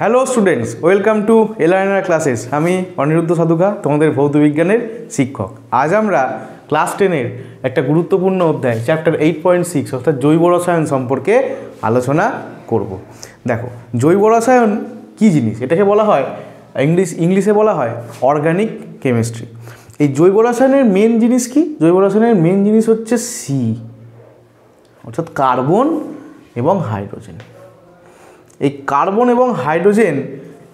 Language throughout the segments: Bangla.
Hello students, welcome to LRNR classes. আমি অনিরুদ্ধ সাধুকা, তোমাদের ভৌত বিজ্ঞানের শিক্ষক। আজ আমরা ক্লাস 10-এর একটা গুরুত্বপূর্ণ অধ্যায় চ্যাপ্টার 8.6 অর্থাৎ জৈব রসায়ন সম্পর্কে আলোচনা করব। দেখো, জৈব রসায়ন কী জিনিস, এটাকে বলা হয় ইংলিশে বলা হয় অর্গানিক কেমিস্ট্রি। এই জৈব রসায়নের মেন জিনিস কি? জৈব রসায়নের মেন জিনিস হচ্ছে সি, অর্থাৎ কার্বন এবং হাইড্রোজেন। এই কার্বন এবং হাইড্রোজেন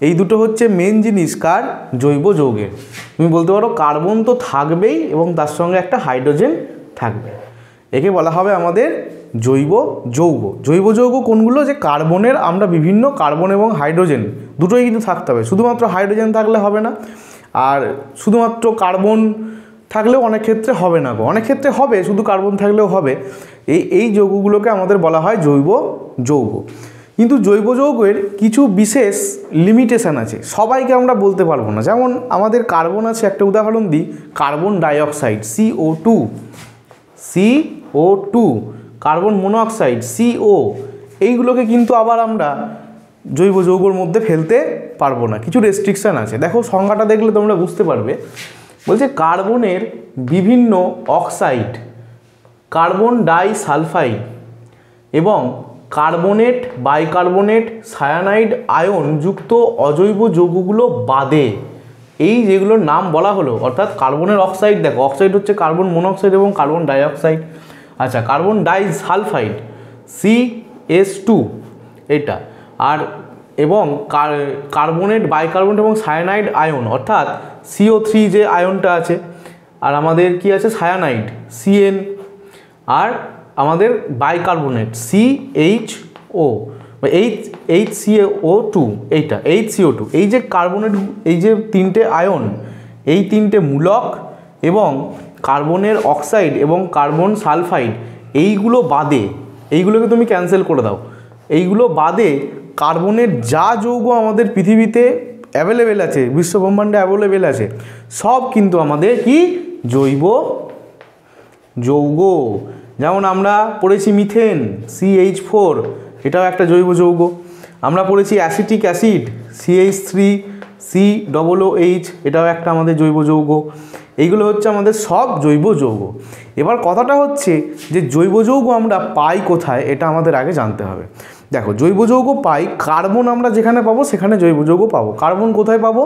এই দুটো হচ্ছে মেন জিনিস কার? জৈব যৌগের। তুমি বলতে পারো কার্বন তো থাকবেই এবং তার সঙ্গে একটা হাইড্রোজেন থাকবে, একে বলা হবে আমাদের জৈব যৌগ। জৈব যৌগ কোনগুলো? যে কার্বনের আমরা বিভিন্ন কার্বন এবং হাইড্রোজেন দুটোই কিন্তু থাকতে হবে, শুধুমাত্র হাইড্রোজেন থাকলে হবে না, আর শুধুমাত্র কার্বন থাকলেও অনেক ক্ষেত্রে হবে না গো, অনেক ক্ষেত্রে হবে, শুধু কার্বন থাকলেও হবে। এই যৌগগুলোকে আমাদের বলা হয় জৈব যৌগ। কিন্তু জৈব যৌগের কিছু বিশেষ লিমিটেশান আছে, সবাইকে আমরা বলতে পারবো না। যেমন আমাদের কার্বন আছে, একটা উদাহরণ দিই, carbon dioxide CO2, carbon monoxide CO, এইগুলোকে কিন্তু আবার আমরা জৈব যৌগের মধ্যে ফেলতে পারবো না, কিছু রেস্ট্রিকশান আছে। দেখো সংজ্ঞাটা দেখলে তোমরা বুঝতে পারবে। বলছে কার্বনের বিভিন্ন অক্সাইড, কার্বন ডাইসালফাইড এবং কার্বনেট, বাইকার্বনেট, সায়ানাইড আয়ন যুক্ত অজৈব যৌগগুলো বাদে, এই যেগুলোর নাম বলা হলো, অর্থাৎ কার্বনের অক্সাইড, দেখো অক্সাইড হচ্ছে কার্বন মনোঅক্সাইড এবং কার্বন ডাইঅক্সাইড। আচ্ছা, কার্বন ডাইসালফাইড CS2 এটা, আর এবং কার্বনেট, বাইকার্বনেট এবং সায়ানাইড আয়ন অর্থাৎ CO3 যে আয়নটা আছে, আর আমাদের কি আছে সায়ানাইড CN, আর আমাদের বাইকার্বনেট CHO HCO2, এইটা HCO2, এই যে কার্বনেট, এই যে তিনটে আয়ন, এই তিনটে মূলক এবং কার্বনের অক্সাইড এবং কার্বন সালফাইড, এইগুলো বাদে, এইগুলোকে তুমি ক্যান্সেল করে দাও, এইগুলো বাদে কার্বনের যা যৌগ আমাদের পৃথিবীতে অ্যাভেলেবেল আছে, বিশ্বব্রহ্মাণ্ডে অ্যাভেলেবেল আছে, সব কিন্তু আমাদের কি? জৈব যৌগ। যেমন আমরা পড়েছি মিথেন CH4, এটাও একটা জৈব যৌগ। আমরা পড়েছি অ্যাসিটিক অ্যাসিড CH3COOH, এটাও একটা আমাদের জৈব যৌগ। এইগুলো হচ্ছে আমাদের সব জৈব যৌগ। এবার কথাটা হচ্ছে যে জৈব যৌগ আমরা পাই কোথায়, এটা আমাদের আগে জানতে হবে। দেখো, জৈব যৌগ পাই, কার্বন আমরা যেখানে পাবো সেখানে জৈব যৌগ পাবো। কার্বন কোথায় পাবো?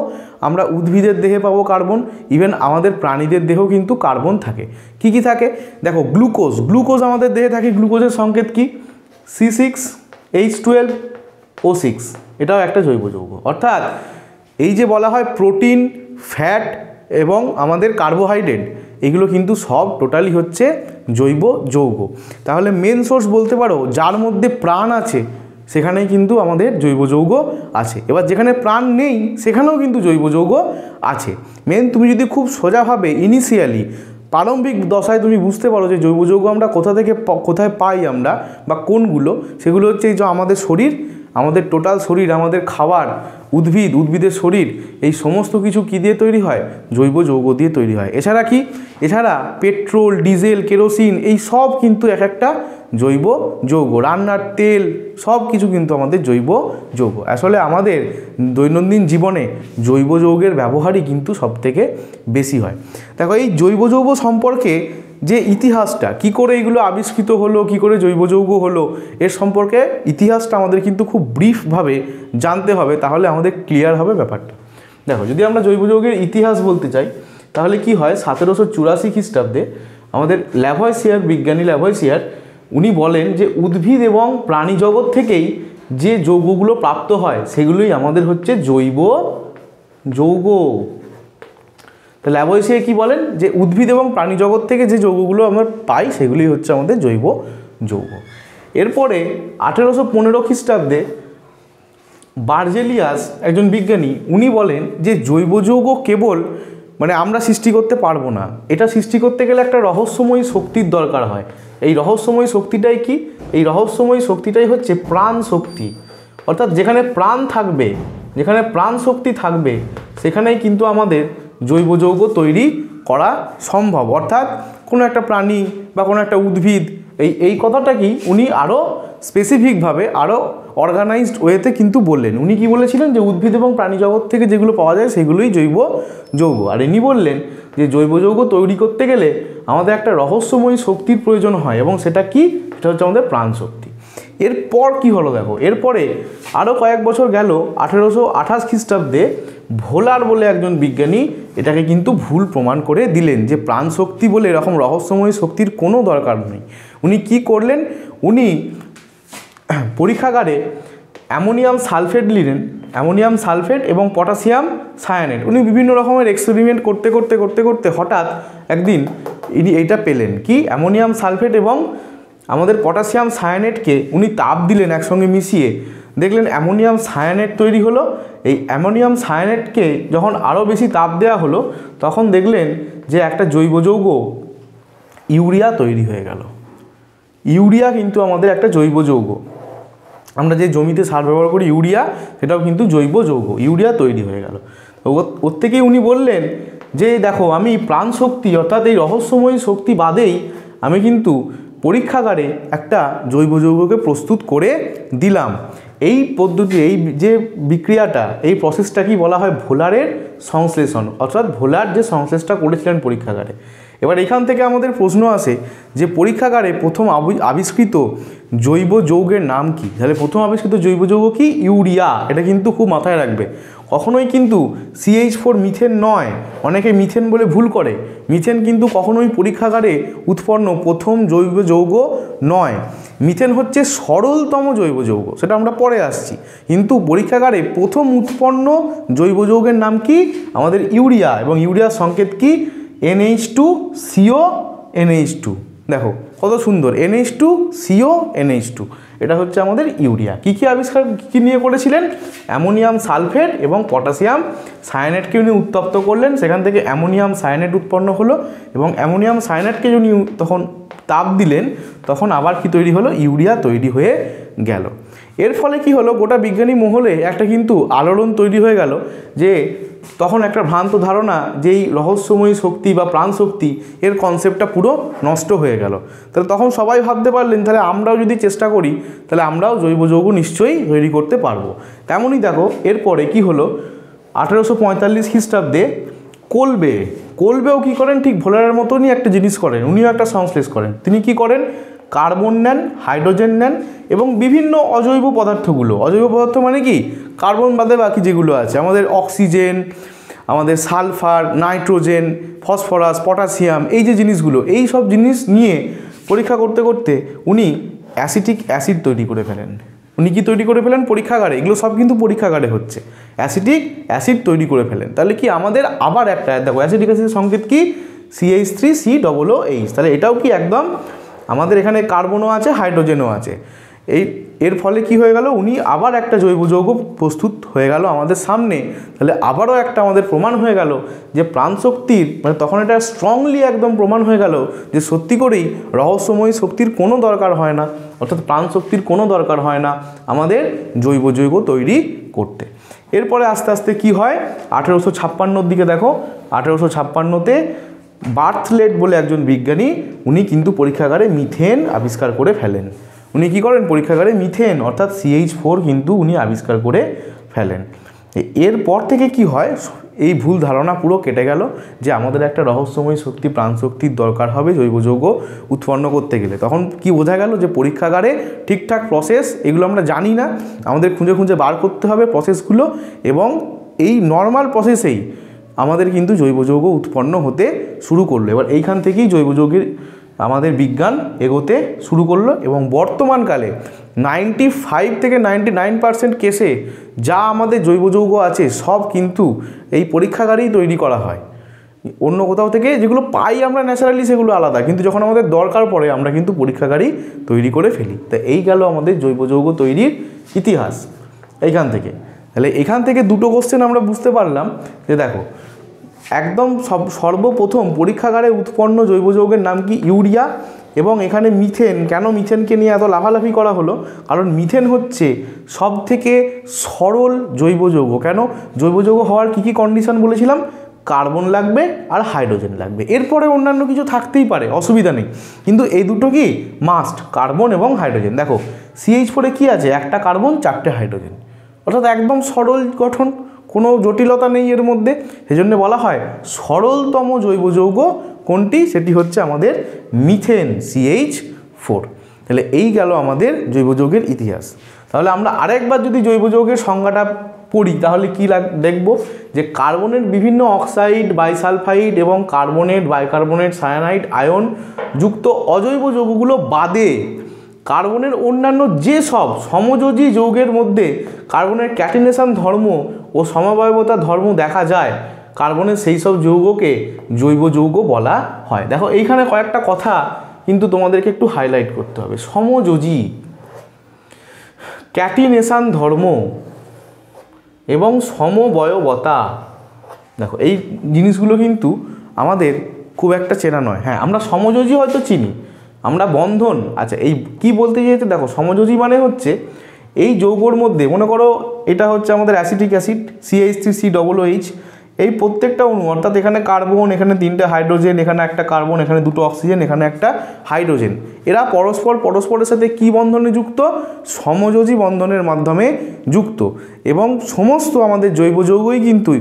আমরা উদ্ভিদের দেহে পাবো কার্বন, ইভেন আমাদের প্রাণীদের দেহেও কিন্তু কার্বন থাকে। কি কি থাকে? দেখো, গ্লুকোজ আমাদের দেহে থাকে, গ্লুকোজের সংকেত কি? C6H12O6, এটাও একটা জৈব যৌগ। অর্থাৎ এই যে বলা হয় প্রোটিন, ফ্যাট এবং আমাদের কার্বোহাইড্রেট, এগুলো কিন্তু সব টোটালি হচ্ছে জৈব যৌগ। তাহলে মেন সোর্স বলতে পারো যার মধ্যে প্রাণ আছে সেখানেই কিন্তু আমাদের জৈব যৌগ আছে। এবার যেখানে প্রাণ নেই সেখানেও কিন্তু জৈব যৌগ আছে। মেন তুমি যদি খুব সোজাভাবে ইনিশিয়ালি প্রারম্ভিক দশায় তুমি বুঝতে পারো যে জৈব যৌগ আমরা কোথায় পাই আমরা, বা কোনগুলো, সেগুলো হচ্ছে এই যে আমাদের শরীর, আমাদের টোটাল শরীর, আমাদের খাবার, উদ্ভিদের শরীর, এই সমস্ত কিছু কী দিয়ে তৈরি হয়? জৈব যৌগ দিয়ে তৈরি হয়। এছাড়া পেট্রোল, ডিজেল, কেরোসিন, এই সব কিন্তু এক একটা জৈব যৌগ। রান্নার তেল, সব কিছু কিন্তু আমাদের জৈব যৌগ। আসলে আমাদের দৈনন্দিন জীবনে জৈব যৌগের ব্যবহারই কিন্তু সবথেকে বেশি হয়। দেখো, এই জৈব যৌগ সম্পর্কে যে ইতিহাসটা, কি করে এগুলো আবিষ্কৃত হলো, কি করে জৈব যৌগ হলো, এর সম্পর্কে ইতিহাসটা আমাদের কিন্তু খুব ব্রিফভাবে জানতে হবে, তাহলে আমাদের ক্লিয়ার হবে ব্যাপারটা। দেখো, যদি আমরা জৈব যৌগের ইতিহাস বলতে চাই তাহলে কি হয়, 1784 খ্রিস্টাব্দে আমাদের বিজ্ঞানী ল্যাভয়েসিয়ার উনি বলেন যে উদ্ভিদ এবং প্রাণী জগৎ থেকেই যে যৌগগুলো প্রাপ্ত হয় সেগুলোই আমাদের হচ্ছে জৈব যৌগ। তো ল্যাভয়েসিয়ার কি বলেন যে উদ্ভিদ এবং প্রাণী জগৎ থেকে যে যৌগগুলো আমরা পাই সেগুলোই হচ্ছে আমাদের জৈব যৌগ। এরপরে 1815 খ্রিস্টাব্দে বার্জেলিয়াস, একজন বিজ্ঞানী, উনি বলেন যে জৈব যৌগ কেবল আমরা সৃষ্টি করতে পারবো না, এটা সৃষ্টি করতে গেলে একটা রহস্যময়ী শক্তির দরকার হয়। এই রহস্যময়ী শক্তিটাই কি? এই রহস্যময়ী শক্তিটাই হচ্ছে প্রাণ শক্তি। অর্থাৎ যেখানে প্রাণ থাকবে, যেখানে প্রাণ শক্তি থাকবে, সেখানেই কিন্তু আমাদের জৈব যৌগ তৈরি করা সম্ভব। অর্থাৎ কোনো একটা প্রাণী বা কোনো একটা উদ্ভিদ, এই কথাটা কি উনি আরও স্পেসিফিকভাবে, আরও অর্গানাইজড ওয়েতে কিন্তু বললেন। উনি কি বলেছিলেন যে উদ্ভিদ এবং প্রাণী জগৎ থেকে যেগুলো পাওয়া যায় সেগুলোই জৈব যৌগ। আর ইনি বললেন যে জৈব যৌগ তৈরি করতে গেলে আমাদের একটা রহস্যময়ী শক্তির প্রয়োজন হয়, এবং সেটা কি? সেটা হচ্ছে আমাদের প্রাণশক্তি। এরপর কি হলো দেখো, এরপরে আরও কয়েক বছর গেল, 1828 খ্রিস্টাব্দে ভোলার বলে একজন বিজ্ঞানী এটাকে কিন্তু ভুল প্রমাণ করে দিলেন যে প্রাণশক্তি বলে এরকম রহস্যময়ী শক্তির কোনো দরকার নেই। উনি কি করলেন? উনি পরীক্ষাগারে অ্যামোনিয়াম সালফেট নিলেন, অ্যামোনিয়াম সালফেট এবং পটাশিয়াম সায়ানেট। উনি বিভিন্ন রকমের এক্সপেরিমেন্ট করতে করতে করতে করতে হঠাৎ একদিন ইনি এইটা পেলেন কি, অ্যামোনিয়াম সালফেট এবং আমাদের পটাশিয়াম সায়ানেটকে উনি তাপ দিলেন একসঙ্গে মিশিয়ে, দেখলেন অ্যামোনিয়াম সায়ানেট তৈরি হলো। এই অ্যামোনিয়াম সায়ানেটকে যখন আরও বেশি তাপ দেওয়া হলো তখন দেখলেন যে একটা জৈব যৌগ ইউরিয়া তৈরি হয়ে গেল। ইউরিয়া কিন্তু আমাদের একটা জৈব যৌগ। আমরা যে জমিতে সার ব্যবহার করি ইউরিয়া, সেটাও কিন্তু জৈব যৌগ। ইউরিয়া তৈরি হয়ে গেল। ওর থেকেই উনি বললেন যে দেখো, আমি প্রাণশক্তি অর্থাৎ এই রহস্যময়ী শক্তি বাদেই আমি কিন্তু পরীক্ষাগারে একটা জৈব যৌগকে প্রস্তুত করে দিলাম। এই পদ্ধতি, এই যে বিক্রিয়াটা, এই প্রসেসটাকেই বলা হয় ভোলারের সংশ্লেষণ, অর্থাৎ ভোলার যে সংশ্লেষটা করেছিলেন পরীক্ষাগারে। এবার এখান থেকে আমাদের প্রশ্ন আসে যে পরীক্ষাগারে প্রথম আবিষ্কৃত জৈব যৌগের নাম কি? তাহলে প্রথম আবিষ্কৃত জৈব যৌগ কি? ইউরিয়া। এটা কিন্তু খুব মাথায় রাখবে। কখনোই কিন্তু CH4 মিথেন নয়। অনেকে মিথেন বলে ভুল করে। মিথেন কিন্তু কখনোই পরীক্ষাগারে উৎপন্ন প্রথম জৈব যৌগ নয়। মিথেন হচ্ছে সরলতম জৈব যৌগ, সেটা আমরা পরে আসছি। কিন্তু পরীক্ষাগারে প্রথম উৎপন্ন জৈব যৌগের নাম কি? আমাদের ইউরিয়া। এবং ইউরিয়ার সংকেত কি? NH2CO NH2। দেখো কত সুন্দর, NH2CO NH2। এটা হচ্ছে আমাদের ইউরিয়া। কী কী আবিষ্কার কী নিয়ে করেছিলেন? অ্যামোনিয়াম সালফেট এবং পটাশিয়াম সায়ানেটকে উনি উত্তপ্ত করলেন, সেখান থেকে অ্যামোনিয়াম সায়ানেট উৎপন্ন হলো, এবং অ্যামোনিয়াম সায়ানেটকে উনি তখন তাপ দিলেন, তখন আবার কি তৈরি হলো? ইউরিয়া তৈরি হয়ে গেল। এর ফলে কি হলো? গোটা বিজ্ঞানী মহলে একটা কিন্তু আলোড়ন তৈরি হয়ে গেল, যে তখন একটা ভ্রান্ত ধারণা যেই রহস্যময়ী শক্তি বা প্রাণশক্তি, এর কনসেপ্টটা পুরো নষ্ট হয়ে গেল। তাহলে তখন সবাই ভাবতে পারলেন তাহলে আমরাও যদি চেষ্টা করি তাহলে আমরাও জৈব যৌগ নিশ্চয়ই তৈরি করতে পারবো। তেমনই দেখো এরপরে কি হলো, 1845 খ্রিস্টাব্দে কোলবেও কী করেন? ঠিক ভোলারের মতনই একটা জিনিস করেন, উনিও একটা সংশ্লেষ করেন। তিনি কি করেন? কার্বন নেন, হাইড্রোজেন নেন এবং বিভিন্ন অজৈব পদার্থগুলো, অজৈব পদার্থ মানে কি? কার্বন বাদে বাকি যেগুলো আছে, আমাদের অক্সিজেন, আমাদের সালফার, নাইট্রোজেন, ফসফরাস, পটাশিয়াম, এই যে জিনিসগুলো, এই সব জিনিস নিয়ে পরীক্ষা করতে করতে উনি অ্যাসিটিক অ্যাসিড তৈরি করে ফেলেন। উনি কি তৈরি করে ফেলেন? পরীক্ষাগারে। এগুলো সব কিন্তু পরীক্ষাগারে হচ্ছে। অ্যাসিটিক অ্যাসিড তৈরি করে ফেলেন। তাহলে কি আমাদের আবার একটা, দেখো অ্যাসিটিক অ্যাসিডের সংকেত কি? CH3COOH। তাহলে এটাও কি একদম আমাদের এখানে কার্বনও আছে, হাইড্রোজেনও আছে। এর ফলে কি হয়ে গেল? উনি আবার একটা জৈব যৌগ প্রস্তুত হয়ে গেল আমাদের সামনে। তাহলে আবারও একটা আমাদের প্রমাণ হয়ে গেল যে প্রাণশক্তির, মানে তখন এটা স্ট্রংলি একদম প্রমাণ হয়ে গেল যে সত্যি করেই রহস্যময়ী শক্তির কোনো দরকার হয় না, অর্থাৎ প্রাণশক্তির কোনো দরকার হয় না আমাদের জৈব যৌগ তৈরি করতে। এরপরে আস্তে আস্তে কি হয়? 1856 দিকে দেখো, 1856-তে বার্থলেট বলে একজন বিজ্ঞানী, উনি কিন্তু পরীক্ষাগারে মিথেন আবিষ্কার করে ফেলেন। উনি কী করেন? পরীক্ষাগারে মিথেন অর্থাৎ CH4 কিন্তু উনি আবিষ্কার করে ফেলেন। এরপর থেকে কি হয়? এই ভুল ধারণা পুরো কেটে গেল যে আমাদের একটা রহস্যময় শক্তি, প্রাণশক্তির দরকার হবে জৈব যৌগ উৎপন্ন করতে গেলে। তখন কি বোঝা গেল? যে পরীক্ষাগারে ঠিকঠাক প্রসেস, এগুলো আমরা জানি না, আমাদের খুঁজে খুঁজে বার করতে হবে প্রসেসগুলো, এবং এই নর্মাল প্রসেসেই আমাদের কিন্তু জৈব যৌগ উৎপন্ন হতে শুরু করলো। এবার এইখান থেকেই জৈব যৌগের আমাদের বিজ্ঞান এগোতে শুরু করলো, এবং বর্তমানকালে 95 থেকে 99% কেসে যা আমাদের জৈব যৌগ আছে সব কিন্তু এই পরীক্ষাগারেই তৈরি করা হয়। অন্য কোথাও থেকে যেগুলো পাই আমরা ন্যাচারালি সেগুলো আলাদা, কিন্তু যখন আমাদের দরকার পড়ে আমরা কিন্তু পরীক্ষাগারেই তৈরি করে ফেলি। তা এই গেল আমাদের জৈব যৌগ তৈরির ইতিহাস এইখান থেকে। তাহলে এখান থেকে দুটো কোশ্চেন আমরা বুঝতে পারলাম যে দেখো, একদম সর্বপ্রথম পরীক্ষাগারে উৎপন্ন জৈব যৌগের নাম কি? ইউরিয়া। এবং এখানে মিথেন, কেন মিথেনকে নিয়ে এত লাফালাফি করা হলো? কারণ মিথেন হচ্ছে সব থেকে সরল জৈব যৌগ। কেন? জৈব যৌগ হওয়ার কী কী কন্ডিশন বলেছিলাম? কার্বন লাগবে আর হাইড্রোজেন লাগবে, এরপরে অন্যান্য কিছু থাকতেই পারে, অসুবিধা নেই, কিন্তু এই দুটো কি মাস্ট, কার্বন এবং হাইড্রোজেন। দেখো CH4-এ কি আছে, একটা কার্বন 4টে হাইড্রোজেন, অর্থাৎ একদম সরল গঠন, কোনো জটিলতা নেই এর মধ্যে। সেজন্য বলা হয় সরলতম জৈব যৌগ কোনটি, সেটি হচ্ছে আমাদের মিথেন CH4। তাহলে এই গেল আমাদের জৈব যৌগের ইতিহাস। তাহলে আমরা আরেকবার যদি জৈব যৌগের সংজ্ঞাটা পড়ি তাহলে কি দেখব, যে কার্বনের বিভিন্ন অক্সাইড, বাইসালফাইড এবং কার্বনেট, বাইকার্বনেট, সায়ানাইড আয়ন যুক্ত অজৈব যৌগগুলো বাদে কার্বনের অন্যান্য যে সব সমযোজী যৌগের মধ্যে কার্বনের ক্যাটিনেশন ধর্ম ও সমবায়বতা ধর্ম দেখা যায়, কার্বনের সেই সব যৌগকে জৈব যৌগ বলা হয়। দেখো এইখানে কয়েকটা কথা কিন্তু তোমাদেরকে একটু হাইলাইট করতে হবে। সমযোজী, ক্যাটিনেশন ধর্ম এবং সমবয়বতা, দেখো এই জিনিসগুলো কিন্তু আমাদের খুব একটা চেনা নয়। হ্যাঁ, আমরা সমযোজী হয়তো চিনি, আমরা বন্ধন, আচ্ছা এই কি বলতে চাইছে, দেখো সমযোজী মানে হচ্ছে এই যৌগর মধ্যে মনে করো এটা হচ্ছে আমাদের অ্যাসিটিক অ্যাসিড CH3COOH, এই প্রত্যেকটা অণু, অর্থাৎ এখানে কার্বন, এখানে 3টে হাইড্রোজেন, এখানে একটা কার্বন, এখানে 2টো অক্সিজেন, এখানে একটা হাইড্রোজেন, এরা পরস্পরের সাথে কি বন্ধনে যুক্ত, সমযোজী বন্ধনের মাধ্যমে যুক্ত। এবং সমস্ত আমাদের জৈব যৌগই কিন্তু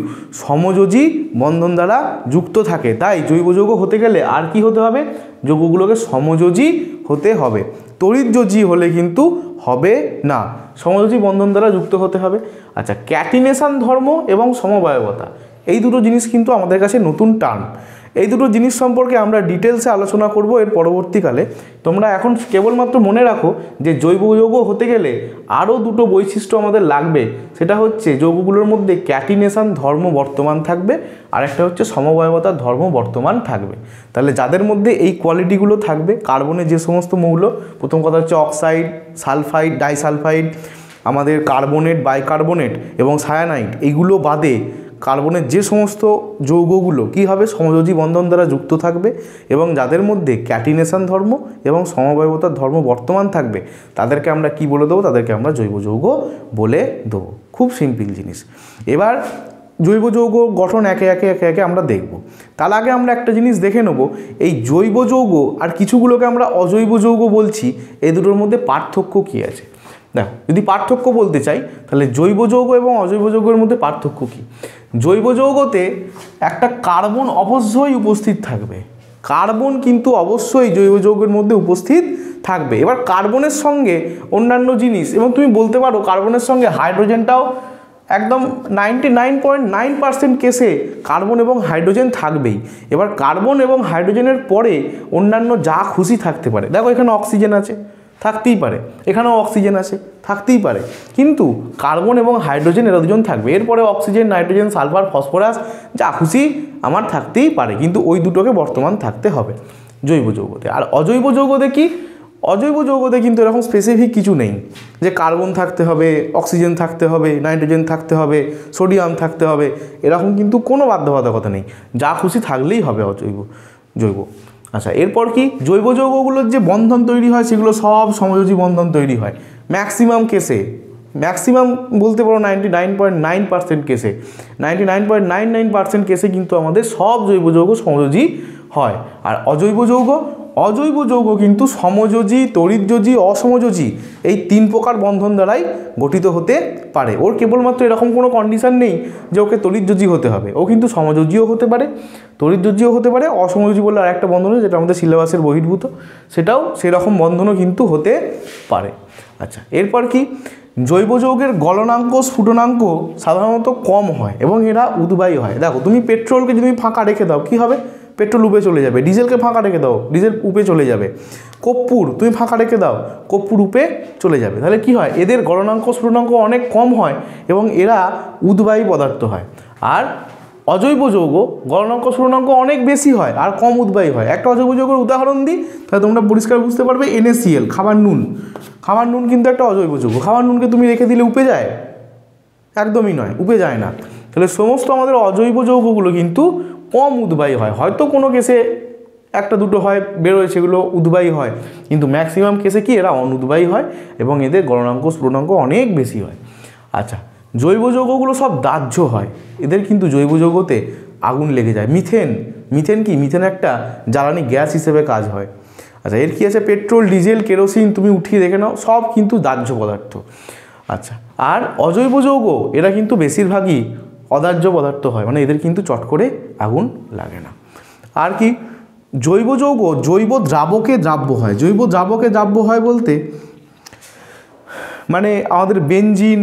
সমযোজী বন্ধন দ্বারা যুক্ত থাকে। তাই জৈব যৌগ হতে গেলে আর কি হতে হবে, যৌগগুলোকে সমযোজী হতে হবে, তড়িৎযোজী হলে কিন্তু হবে না, সমযোজী বন্ধন দ্বারা যুক্ত হতে হবে। আচ্ছা, ক্যাটিনেশন ধর্ম এবং সমবায়বতা, এই দুটো জিনিস কিন্তু আমাদের কাছে নতুন টার্ম। এই দুটো জিনিস সম্পর্কে আমরা ডিটেলসে আলোচনা করব এর পরবর্তীকালে। তোমরা এখন কেবলমাত্র মনে রাখো যে জৈব যৌগ হতে গেলে আরও দুটো বৈশিষ্ট্য আমাদের লাগবে, সেটা হচ্ছে যৌগগুলোর মধ্যে ক্যাটিনেশন ধর্ম বর্তমান থাকবে আর একটা হচ্ছে সমবায়বতার ধর্ম বর্তমান থাকবে। তাহলে যাদের মধ্যে এই কোয়ালিটিগুলো থাকবে, কার্বনের যে সমস্ত মৌল, প্রথম কথা হচ্ছে অক্সাইড, সালফাইড, ডাইসালফাইড, আমাদের কার্বনেট, বাইকার্বনেট এবং সায়ানাইড, এইগুলো বাদে কার্বনের যে সমস্ত যৌগগুলো কী হবে, সমযোজী বন্ধন দ্বারা যুক্ত থাকবে এবং যাদের মধ্যে ক্যাটিনেশন ধর্ম এবং সমবায়বতার ধর্ম বর্তমান থাকবে, তাদেরকে আমরা কি বলে দেবো, তাদেরকে আমরা জৈব যৌগ বলে দেবো। খুব সিম্পল জিনিস। এবার জৈব যৌগ গঠন একে একে আমরা দেখব। তার আগে আমরা একটা জিনিস দেখে নেব, এই জৈব যৌগ আর কিছুগুলোকে আমরা অজৈব যৌগ বলছি, এই দুটোর মধ্যে পার্থক্য কী আছে। দেখো, যদি পার্থক্য বলতে চাই তাহলে জৈব যৌগ এবং অজৈব যৌগের মধ্যে পার্থক্য কী। জৈব যৌগতে একটা কার্বন অবশ্যই উপস্থিত থাকবে, কার্বন কিন্তু অবশ্যই জৈব যৌগের মধ্যে উপস্থিত থাকবে। এবার কার্বনের সঙ্গে অন্যান্য জিনিস, এবং তুমি বলতে পারো কার্বনের সঙ্গে হাইড্রোজেনটাও একদম 99.9% কেসে কার্বন এবং হাইড্রোজেন থাকবেই। এবার কার্বন এবং হাইড্রোজেনের পরে অন্যান্য যা খুশি থাকতে পারে, দেখো এখানে অক্সিজেন আছে, থাকতেই পারে, এখানেও অক্সিজেন আছে, থাকতেই পারে, কিন্তু কার্বন এবং হাইড্রোজেন এরা দুজন থাকবে। এরপরে অক্সিজেন, নাইট্রোজেন, সালফার, ফসফরাস যা খুশি আমার থাকতেই পারে, কিন্তু ওই দুটোকে বর্তমান থাকতে হবে জৈব যৌগতে। আর অজৈব যৌগতে কি, অজৈব যৌগতে কিন্তু এরকম স্পেসিফিক কিছু নেই যে কার্বন থাকতে হবে, অক্সিজেন থাকতে হবে, নাইট্রোজেন থাকতে হবে, সোডিয়াম থাকতে হবে, এরকম কিন্তু কোনো বাধ্যবাধকতা নেই, যা খুশি থাকলেই হবে জৈব। আচ্ছা, এরপর কি, জৈব যৌগগুলোর যে বন্ধন তৈরি হয় সেগুলো সব সমযোজী বন্ধন তৈরি হয় ম্যাক্সিমাম কেসে, ম্যাক্সিমাম বলতে পারো 99.9% কেসে, 99.99% কেসে কিন্তু আমাদের সব জৈব যৌগ সমযোজী হয়। আর অজৈব যৌগ কিন্তু সমযোজী, তড়িৎযোজী, অসমযোজী এই 3 প্রকার বন্ধন দ্বারাই গঠিত হতে পারে। ওর কেবলমাত্র এরকম কোনো কন্ডিশন নেই যে ওকে তড়িৎযোজী হতে হবে, ও কিন্তু সমযোজীও হতে পারে, তড়িৎযোজীও হতে পারে, অসমযোজী বলে আরেকটা বন্ধন যেটা আমাদের সিলেবাসের বহির্ভূত, সেটাও সেরকম বন্ধনও কিন্তু হতে পারে। আচ্ছা, এরপর কি, জৈব যৌগের গলনাঙ্ক, স্ফুটনাঙ্ক সাধারণত কম হয় এবং এরা উদ্বায়ী হয়। দেখো তুমি পেট্রোলকে যদি ফাঁকা রেখে দাও কী হবে, পেট্রোল উপে চলে যাবে, ডিজেলকে ফাঁকা রেখে দাও, ডিজেল উপে চলে যাবে, কর্পূর তুমি ফাঁকা রেখে দাও, কর্পূর উপে চলে যাবে। তাহলে কি হয়, এদের গলনাঙ্ক, স্ফুটনাঙ্ক অনেক কম হয় এবং এরা উদ্বায়ী পদার্থ হয়। আর অজৈব যৌগ গলনাঙ্ক, স্ফুটনাঙ্ক অনেক বেশি হয় আর কম উদ্বায়ী হয়। একটা অজৈব যৌগের উদাহরণ দিই তাহলে তোমরা পরিষ্কার বুঝতে পারবে, NaCl, খাবার নুন। খাবার নুন কিন্তু একটা অজৈব যৌগ, খাবার নুনকে তুমি রেখে দিলে উপে যায়, একদমই নয়, উপে যায় না। তাহলে সমস্ত আমাদের অজৈব যৌগগুলো কিন্তু কম উদ্বায়ী হয়, হয়তো কোনো কেসে একটা দুটো হয় বেরোয় সেগুলো উদ্বায়ী হয়, কিন্তু ম্যাক্সিমাম কেসে কি এরা অনুদ্বায়ী হয় এবং এদের গলনাঙ্ক, স্ফুটনাঙ্ক অনেক বেশি হয়। আচ্ছা, জৈব যৌগগুলো সব দাহ্য হয়, এদের কিন্তু জৈব যৌগতে আগুন লেগে যায়। মিথেন কি? মিথেন একটা জ্বালানি গ্যাস হিসেবে কাজ হয়। আচ্ছা, এর কি আছে? পেট্রোল, ডিজেল, কেরোসিন, তুমি উঠিয়ে দেখে নাও, সব কিন্তু দাহ্য পদার্থ। আচ্ছা, আর অজৈব যৌগ এরা কিন্তু বেশিরভাগই অদাহ্য পদার্থ হয়, মানে এদের কিন্তু চট করে আগুন লাগে না। আর কি? জৈব যৌগ জৈব দ্রাবকে দ্রাব্য হয়। জৈব দ্রাবকে দ্রাব্য হয় বলতে মানে আমাদের বেনজিন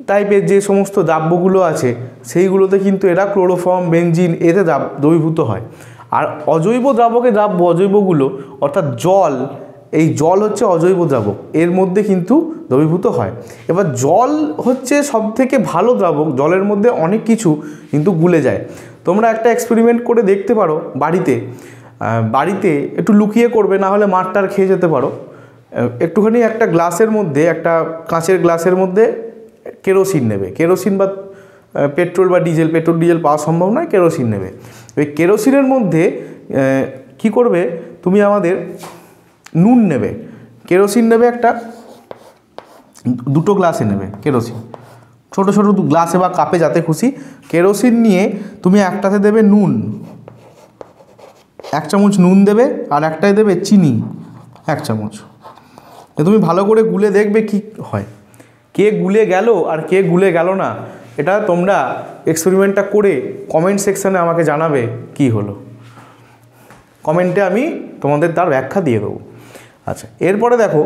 টাইপের যে সমস্ত দ্রাব্যগুলো আছে সেইগুলোতে কিন্তু এরা ক্লোরোফর্ম, বেনজিন এতে দ্রবীভূত হয়। আর অজৈব দ্রাবকে দ্রাব্য অজৈবগুলো অর্থাৎ জল, এই জল হচ্ছে অজৈব দ্রাবক, এর মধ্যে কিন্তু দ্রবীভূত হয়। এবার জল হচ্ছে সবথেকে ভালো দ্রাবক, জলের মধ্যে অনেক কিছু কিন্তু গুলে যায়। তোমরা একটা এক্সপেরিমেন্ট করে দেখতে পারো বাড়িতে একটু লুকিয়ে করবে, না হলে মারটার খেয়ে যেতে পারো। একটুখানি একটা গ্লাসের মধ্যে, একটা কাঁচের গ্লাসের মধ্যে কেরোসিন নেবে, কেরোসিন বা পেট্রোল বা ডিজেল, পেট্রোল ডিজেল পাওয়া সম্ভব নয়, কেরোসিন নেবে। ওই কেরোসিনের মধ্যে কি করবে তুমি, আমাদের নুন নেবে, কেরোসিন নেবে একটা, দুটো গ্লাসে নেবে কেরোসিন, ছোটো ছোটো গ্লাসে বা কাপে যাতে খুশি। কেরোসিন নিয়ে তুমি একটাতে দেবে নুন, 1 চামচ নুন দেবে, আর একটায় দেবে চিনি 1 চামচ। তুমি ভালো করে গুলে দেখবে কি হয়, কে গুলে গেল আর কে গুলে গেল না। এটা তোমরা এক্সপেরিমেন্টটা করে কমেন্ট সেকশানে আমাকে জানাবে কি হলো। কমেন্টে আমি তোমাদের তার ব্যাখ্যা দিয়ে দেবো। আচ্ছা, এরপরে দেখো,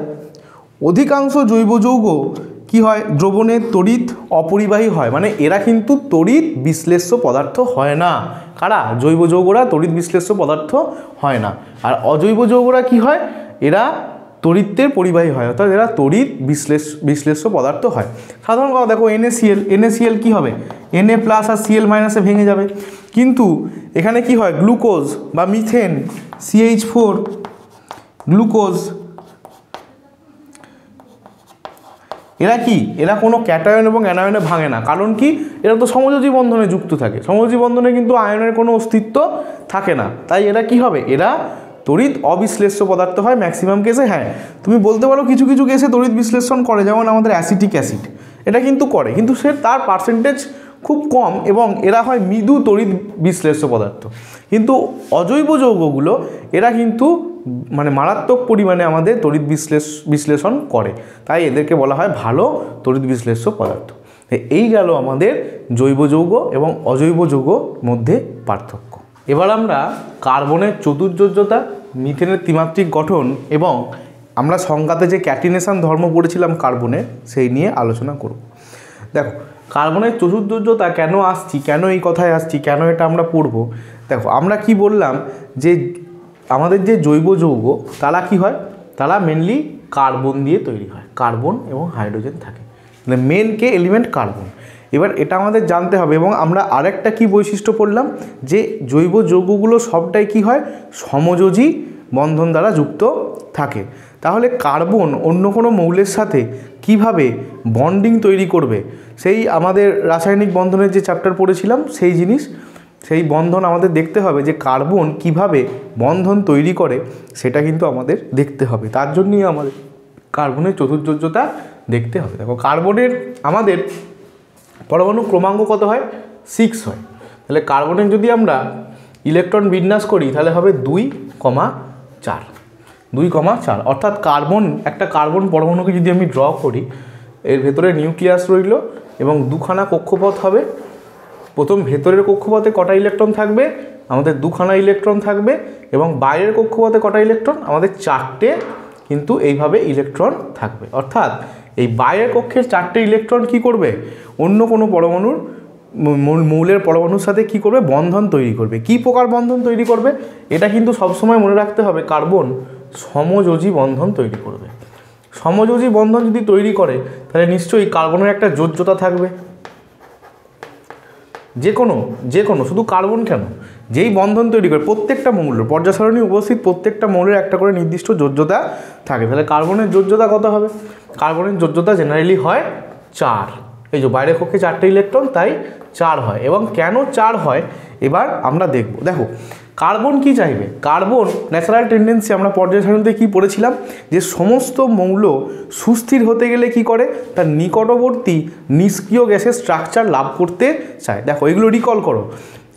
অধিকাংশ জৈব যৌগ কি হয়? দ্রবণে তড়িৎ অপরিবাহী হয়, মানে এরা কিন্তু তড়িৎ বিশ্লেষ্য পদার্থ হয় না। কারা? জৈব যৌগরা তড়িৎ বিশ্লেষ্য পদার্থ হয় না। আর অজৈব যৌগরা কি হয়? এরা তড়িতের পরিবাহী হয়, অর্থাৎ এরা তড়িৎ বিশ্লেষ্য পদার্থ হয়। সাধারণ কথা দেখো, NaCl কি হবে? Na প্লাস আর Cl মাইনাসে ভেঙে যাবে। কিন্তু এখানে কি হয়? গ্লুকোজ বা মিথেন, CH4 গ্লুকোজ, এরা কি? এরা কোনো ক্যাটায়ন এবং অ্যানায়নে ভাঙে না। কারণ কি? এরা তো সমযোজী বন্ধনে যুক্ত থাকে। সমযোজী বন্ধনে কিন্তু আয়নের কোনো অস্তিত্ব থাকে না, তাই এরা কি হবে? এরা তড়িৎ অবিশ্লেষ্য পদার্থ হয় ম্যাক্সিমাম কেসে। হ্যাঁ, তুমি বলতে পারো কিছু কিছু কেসে তড়িৎ বিশ্লেষণ করে, যেমন আমাদের অ্যাসিটিক অ্যাসিড, এটা কিন্তু করে, কিন্তু তার পার্সেন্টেজ খুব কম, এবং এরা হয় মৃদু তড়িৎ বিশ্লেষ্য পদার্থ। কিন্তু অজৈব যৌগগুলো এরা কিন্তু মানে মারাত্মক পরিমাণে আমাদের তড়িৎ বিশ্লেষণ করে, তাই এদেরকে বলা হয় ভালো তড়িৎ বিশ্লেষ্য পদার্থ। এই গেল আমাদের জৈব যৌগ এবং অজৈব যৌগ মধ্যে পার্থক্য। এবার আমরা কার্বনের চতুর্যোজ্যতা, মিথেনের ত্রিমাত্রিক গঠন এবং আমরা সংজ্ঞাতে যে ক্যাটিনেশন ধর্ম পড়েছিলাম কার্বনের, সেই নিয়ে আলোচনা করব। দেখো, কার্বনের চতুর্যোজ্যতা কেন আসছি, কেন এই কথায় আসছি, কেন এটা আমরা পড়ব। দেখো, আমরা কি বললাম যে আমাদের যে জৈব যৌগ তারা কি হয়? তারা মেনলি কার্বন দিয়ে তৈরি হয়, কার্বন এবং হাইড্রোজেন থাকে, মানে মেন কে এলিমেন্ট কার্বন। এবার এটা আমাদের জানতে হবে। এবং আমরা আরেকটা কি বৈশিষ্ট্য পড়লাম, যে জৈব যৌগগুলো সবটাই কি হয়? সমযোজী বন্ধন দ্বারা যুক্ত থাকে। তাহলে কার্বন অন্য কোনো মৌলের সাথে কিভাবে বন্ডিং তৈরি করবে, সেই আমাদের রাসায়নিক বন্ধনের যে চ্যাপ্টার পড়েছিলাম সেই জিনিস, সেই বন্ধন আমাদের দেখতে হবে, যে কার্বন কিভাবে বন্ধন তৈরি করে সেটা কিন্তু আমাদের দেখতে হবে। তার জন্যই আমাদের কার্বনের চতুর্যোজ্যতা দেখতে হবে। দেখো, কার্বনের আমাদের পরমাণু ক্রমাঙ্ক কত হয়? 6 হয়। তাহলে কার্বনের যদি আমরা ইলেকট্রন বিন্যাস করি তাহলে হবে 2,4, অর্থাৎ একটা কার্বন পরমাণুকে যদি আমি ড্র করি, এর ভেতরে নিউক্লিয়াস রইল এবং দুখানা কক্ষপথ হবে। প্রথম ভেতরের কক্ষপথে কটা ইলেকট্রন থাকবে? আমাদের 2খানা ইলেকট্রন থাকবে, এবং বাইরের কক্ষপথে কটা ইলেকট্রন? আমাদের 4টে কিন্তু এইভাবে ইলেকট্রন থাকবে। অর্থাৎ এই বাইরের কক্ষের 4টে ইলেকট্রন কি করবে? অন্য কোনো পরমাণুর মৌলের পরমাণুর সাথে কি করবে? বন্ধন তৈরি করবে। কি প্রকার বন্ধন তৈরি করবে? এটা কিন্তু সবসময় মনে রাখতে হবে, কার্বন সমযোজী বন্ধন তৈরি করবে। সমযোজী বন্ধন যদি তৈরি করে তাহলে নিশ্চয়ই কার্বনের একটা যোজ্যতা থাকবে। যে কোনো শুধু কার্বন কেন, যেই বন্ধন তৈরি করে প্রত্যেকটা মৌল, পর্যায় সারণী উপস্থিত প্রত্যেকটা মৌলের একটা করে নির্দিষ্ট যোজ্যতা থাকে। তাহলে কার্বনের যোজ্যতা কত হবে? কার্বনের যোজ্যতা জেনারেলি হয় 4। এই যে বাইরের কক্ষে 4টে ইলেকট্রন, তাই 4 হয়। এবং কেন 4 হয় এবার আমরা দেখব। দেখো, কার্বন কি চাইবে? কার্বন ন্যাচারাল টেন্ডেন্সি, আমরা পর্যায় সারণীতে কী পড়েছিলাম, যে সমস্ত মৌল সুস্থির হতে গেলে কি করে? তার নিকটবর্তী নিষ্ক্রিয় গ্যাসের স্ট্রাকচার লাভ করতে চায়। দেখো, এগুলো রিকল করো।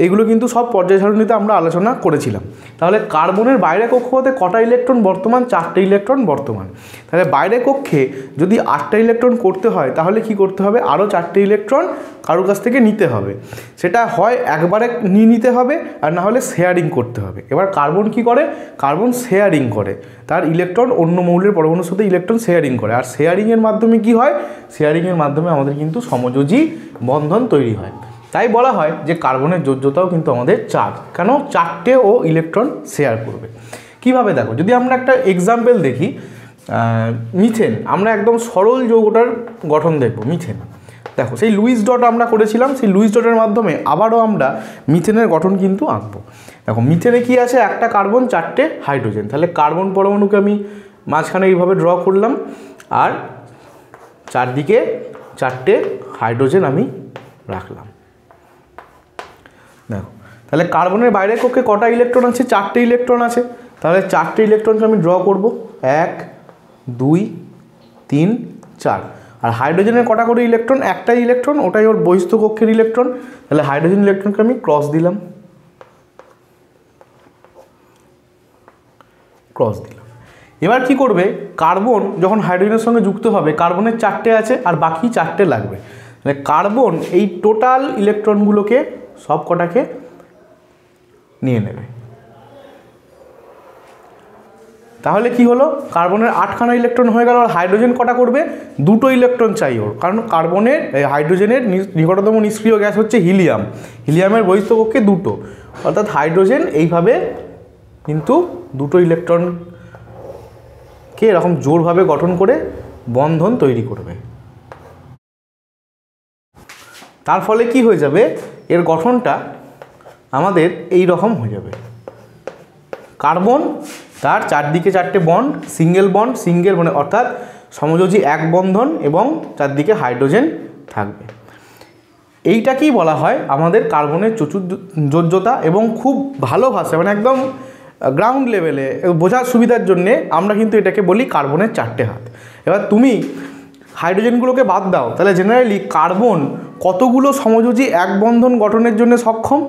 এগুলো কিন্তু সব পর্যায় সারণীতে আমরা আলোচনা করেছিলাম। তাহলে কার্বনের বাইরে কক্ষপথে কটা ইলেকট্রন বর্তমান? 4টে ইলেকট্রন বর্তমান। তাহলে বাইরে কক্ষে যদি 8টা ইলেকট্রন করতে হয় তাহলে কি করতে হবে? আরও 4টে ইলেকট্রন কারোর কাছ থেকে নিতে হবে। সেটা হয় একবারে নিয়ে নিতে হবে আর না হলে শেয়ারিং করতে হবে। এবার কার্বন কি করে? কার্বন শেয়ারিং করে, তার ইলেকট্রন অন্য মৌলের পরমাণুর সাথে ইলেকট্রন শেয়ারিং করে। আর শেয়ারিংয়ের মাধ্যমে কি হয়? শেয়ারিংয়ের মাধ্যমে আমাদের কিন্তু সমযোজী বন্ধন তৈরি হয়। তাই বলা হয় যে কার্বনের যোজ্যতাও কিন্তু আমাদের 4। কেন? 4টে ও ইলেকট্রন শেয়ার করবে। কিভাবে দেখো, যদি আমরা একটা এক্সাম্পল দেখি, মিথেন, আমরা একদম সরল যৌগটার গঠন দেখব। মিথেন দেখো, সেই লুইস ডট আমরা করেছিলাম, সেই লুইস ডটের মাধ্যমে আবারও আমরা মিথেনের গঠন কিন্তু আঁকবো। দেখো মিথেনে কি আছে? একটা কার্বন, 4টে হাইড্রোজেন। তাহলে কার্বন পরমাণুকে আমি মাঝখানে এইভাবে ড্র করলাম আর চারদিকে 4টে হাইড্রোজেন আমি রাখলাম। দেখো তাহলে কার্বনের বাইরের কক্ষে কটা ইলেকট্রন আছে? 4টে ইলেকট্রন আছে। তাহলে 4টে ইলেকট্রনকে আমি ড্র করব, 1 2 3 4। আর হাইড্রোজেনের কটা করে ইলেকট্রন? একটাই ইলেকট্রন, ওটাই ওর বহিস্থ কক্ষের ইলেকট্রন। তাহলে হাইড্রোজেন ইলেকট্রনকে আমি ক্রস দিলাম, এবার কি করবে? কার্বন যখন হাইড্রোজেনের সঙ্গে যুক্ত হবে, কার্বনের 4টে আছে আর বাকি 4টে লাগবে। তাহলে কার্বন এই টোটাল ইলেকট্রনগুলোকে সব কটাকে নিয়ে নেবে। তাহলে কি হলো? কার্বনের 8খানা ইলেকট্রন হয়ে গেল। আর হাইড্রোজেন কটা করবে? 2টো ইলেকট্রন চাই ওর, কারণ কার্বনের হাইড্রোজেনের নিকটতম নিষ্ক্রিয় গ্যাস হচ্ছে হিলিয়াম। হিলিয়ামের বহিস্থ কক্ষে 2টো, অর্থাৎ হাইড্রোজেন এইভাবে কিন্তু 2টো ইলেকট্রনকে এরকম জোরভাবে গঠন করে বন্ধন তৈরি করবে। তার ফলে কি হয়ে যাবে? এর গঠনটা আমাদের এই রকম হয়ে যাবে। কার্বন, তার চারদিকে 4টে বন্ড, সিঙ্গেল বন্ড, সিঙ্গেল মানে অর্থাৎ সমযোজী এক বন্ধন এবং চারদিকে হাইড্রোজেন থাকবে। এইটাকেই বলা হয় আমাদের কার্বনের চতুর যোজ্যতা। এবং খুব ভালো ভাষায় মানে একদম গ্রাউন্ড লেভেলে বোঝার সুবিধার জন্যে আমরা কিন্তু এটাকে বলি কার্বনের 4টে হাত। এবার তুমি হাইড্রোজেনগুলোকে বাদ দাও, তাহলে জেনারেলি কার্বন কতগুলো সমযোজী এক বন্ধন গঠনের জন্য সক্ষম?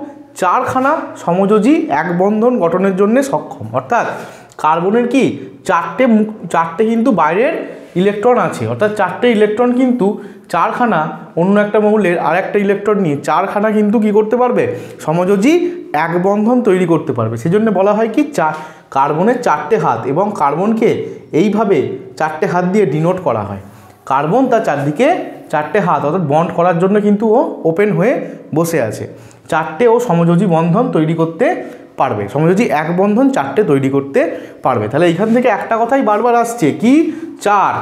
4খানা সমযোজী এক বন্ধন গঠনের জন্য সক্ষম। অর্থাৎ কার্বনের কি 4টে কিন্তু বাইরের ইলেকট্রন আছে, অর্থাৎ 4টে ইলেকট্রন কিন্তু 4খানা অন্য একটা মৌলের আর একটা ইলেকট্রন নিয়ে 4খানা কিন্তু কি করতে পারবে? সমযোজী এক বন্ধন তৈরি করতে পারবে। সেজন্য বলা হয় কি কার্বনের 4টে হাত, এবং কার্বনকে এইভাবে 4টে হাত দিয়ে ডিনোট করা হয়। কার্বন তার চারদিকে 4টে হাত অর্থাৎ বন্ড করার জন্য কিন্তু ও ওপেন হয়ে বসে আছে। 4টে ও সমযোজী বন্ধন তৈরি করতে পারবে, সমযোজী এক বন্ধন 4টে তৈরি করতে পারবে। তাহলে এইখান থেকে একটা কথাই বারবার আসছে কি? 4